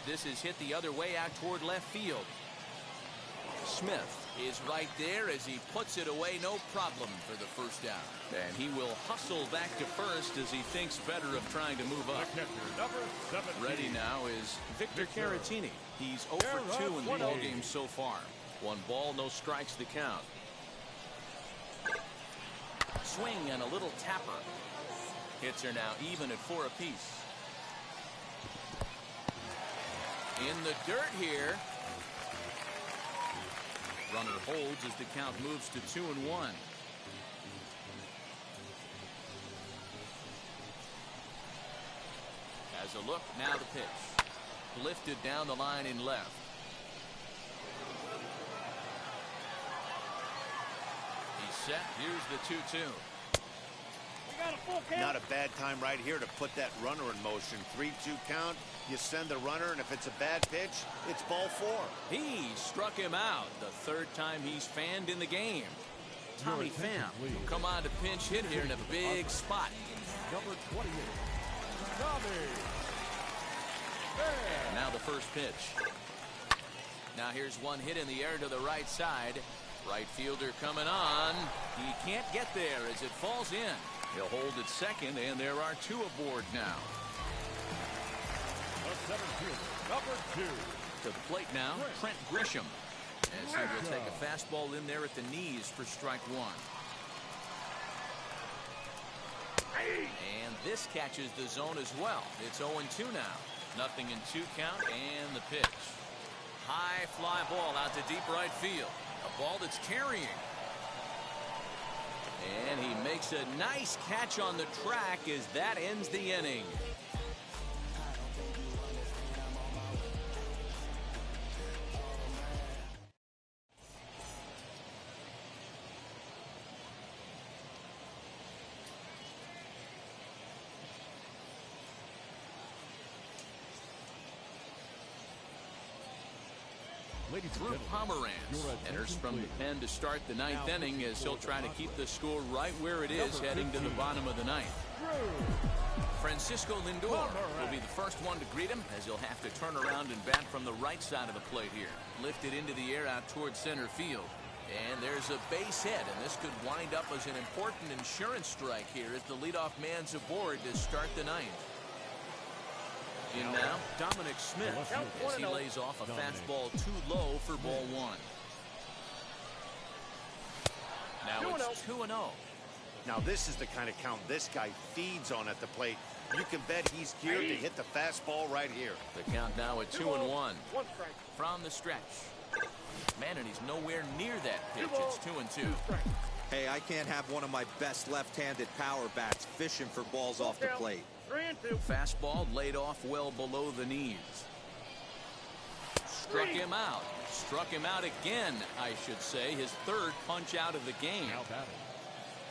[SPEAKER 1] This is hit the other way out toward left field. Smith is right there as he puts it away, no problem for the first out. And he will hustle back to first as he thinks better of trying to move up. Ready now is Victor Caratini. He's 0 for 2 in the ballgame so far. 1 ball, no strikes to count. Swing and a little tapper. Hits are now even at 4 apiece. In the dirt here. Runner holds as the count moves to 2-1. As a look, now the pitch. Lifted down the line in left. He's set. Here's the 2-2.
[SPEAKER 2] Not a bad time right here to put that runner in motion. 3-2 count. You send the runner, and if it's a bad pitch, it's ball 4.
[SPEAKER 1] He struck him out. The 3rd time he's fanned in the game. Tommy Pham will come on to pinch hit here in a big spot.
[SPEAKER 5] Number 28, Tommy.
[SPEAKER 1] And now the first pitch. Now here's one hit in the air to the right side. Right fielder coming on. He can't get there as it falls in. He'll hold at second, and there are two aboard now.
[SPEAKER 5] The center fielder, number 2.
[SPEAKER 1] To the plate now, Trent Grisham, as he will take a fastball in there at the knees for strike 1. And this catches the zone as well. It's 0-2 now. Nothing in 2 count, and the pitch. High fly ball out to deep right field. A ball that's carrying. And he makes a nice catch on the track as that ends the inning. Drew Pomeranz enters from the pen to start the 9th inning as he'll try to keep the score right where it is heading to the bottom of the 9th. Francisco Lindor will be the first one to greet him as he'll have to turn around and bat from the right side of the plate here. Lifted into the air out towards center field. And there's a base hit, and this could wind up as an important insurance strike here as the leadoff man's aboard to start the 9th. In now, Dominic Smith as he lays off a fastball too low for ball 1. Now it's 2-0.
[SPEAKER 2] Now this is the kind of count this guy feeds on at the plate. You can bet he's geared to hit the fastball right here.
[SPEAKER 1] The count now at 2-1. From the stretch. Man, and he's nowhere near that pitch. It's 2-2.
[SPEAKER 3] Hey, I can't have one of my best left-handed power bats fishing for balls off the plate.
[SPEAKER 6] 3-2.
[SPEAKER 1] Fastball laid off well below the knees. Struck him out. Struck him out again, I should say. His third punch out of the game.
[SPEAKER 5] Now batting.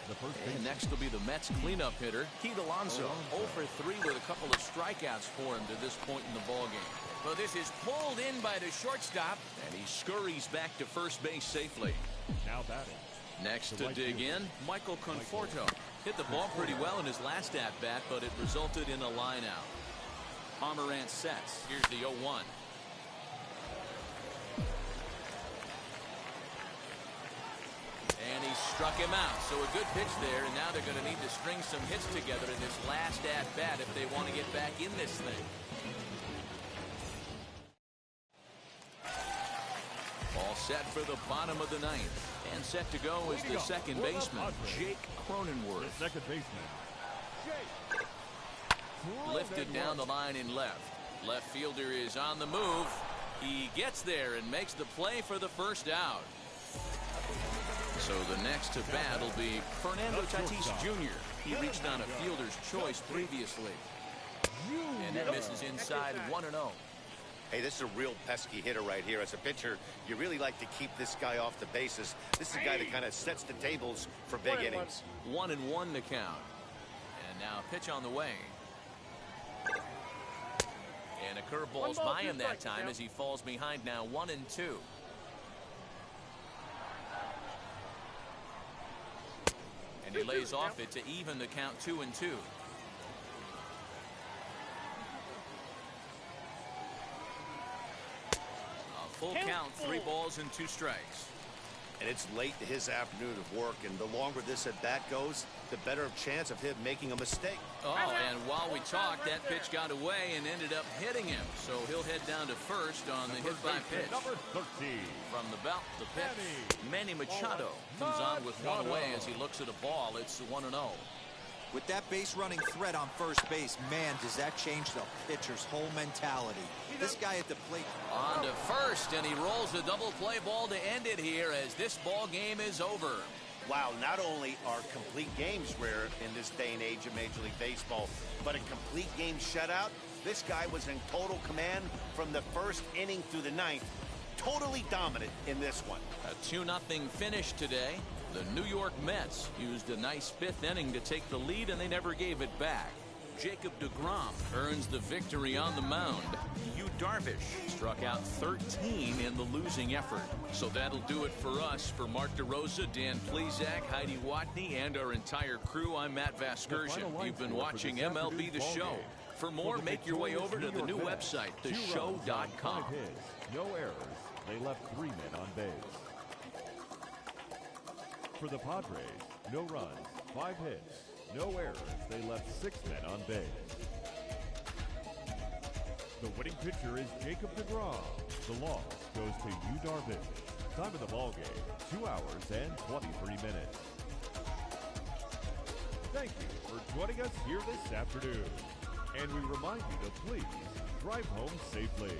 [SPEAKER 5] The first
[SPEAKER 1] And next will be the Mets cleanup hitter, Pete Alonso. 0 for 3 with a couple of strikeouts for him to this point in the ballgame. Well, this is pulled in by the shortstop, and he scurries back to first base safely.
[SPEAKER 5] Now batting.
[SPEAKER 1] Next to dig in, Michael Conforto. Hit the ball pretty well in his last at-bat, but it resulted in a line-out. Pomeranz sets. Here's the 0-1. And he struck him out. So a good pitch there, and now they're going to need to string some hits together in this last at-bat if they want to get back in this thing. All set for the bottom of the 9th. And set to go is the second baseman, Jake Cronenworth.
[SPEAKER 5] The second baseman, Jake.
[SPEAKER 1] Lifted down the line in left. Left fielder is on the move. He gets there and makes the play for the first out. So the next to bat will be Fernando Tatis Jr. He reached on a fielder's choice previously. And that misses inside 1-0.
[SPEAKER 2] Hey, this is a real pesky hitter right here. As a pitcher, you really like to keep this guy off the bases. This is a guy that kind of sets the tables for big innings.
[SPEAKER 1] 1-1 to count. And now a pitch on the way. And a curveball's by him that time as he falls behind now 1-2. And he lays off it to even the count 2-2. Full count, 3 balls and 2 strikes.
[SPEAKER 2] And it's late to his afternoon of work, and the longer this at bat goes, the better chance of him making a mistake.
[SPEAKER 1] Oh, and while we talked, that pitch got away and ended up hitting him. So he'll head down to first on the hit by pitch.
[SPEAKER 5] Number 13.
[SPEAKER 1] From the belt, the pitch. Manny Machado comes on with one away as he looks at a ball. It's 1-0.
[SPEAKER 3] With that base running threat on first base, man, does that change the pitcher's whole mentality. This guy at the plate.
[SPEAKER 1] On to first, and he rolls a double play ball to end it here as this ball game is over.
[SPEAKER 2] Wow, not only are complete games rare in this day and age of Major League Baseball, but a complete game shutout. This guy was in total command from the first inning through the 9th. Totally dominant in this one.
[SPEAKER 1] A 2-0 finish today. The New York Mets used a nice 5th inning to take the lead, and they never gave it back. Jacob deGrom earns the victory on the mound. Yu Darvish struck out 13 in the losing effort. So that'll do it for us. For Mark DeRosa, Dan Plesac, Heidi Watney, and our entire crew, I'm Matt Vasgersian. You've been watching MLB The Show. For more, make your way over to the new website, theshow.com.
[SPEAKER 5] No errors. They left 3 men on base. For the Padres, no runs, 5 hits, no errors. They left 6 men on base. The winning pitcher is Jacob deGrom. The loss goes to Yu Darvish. Time of the ball game, 2 hours and 23 minutes. Thank you for joining us here this afternoon. And we remind you to please drive home safely.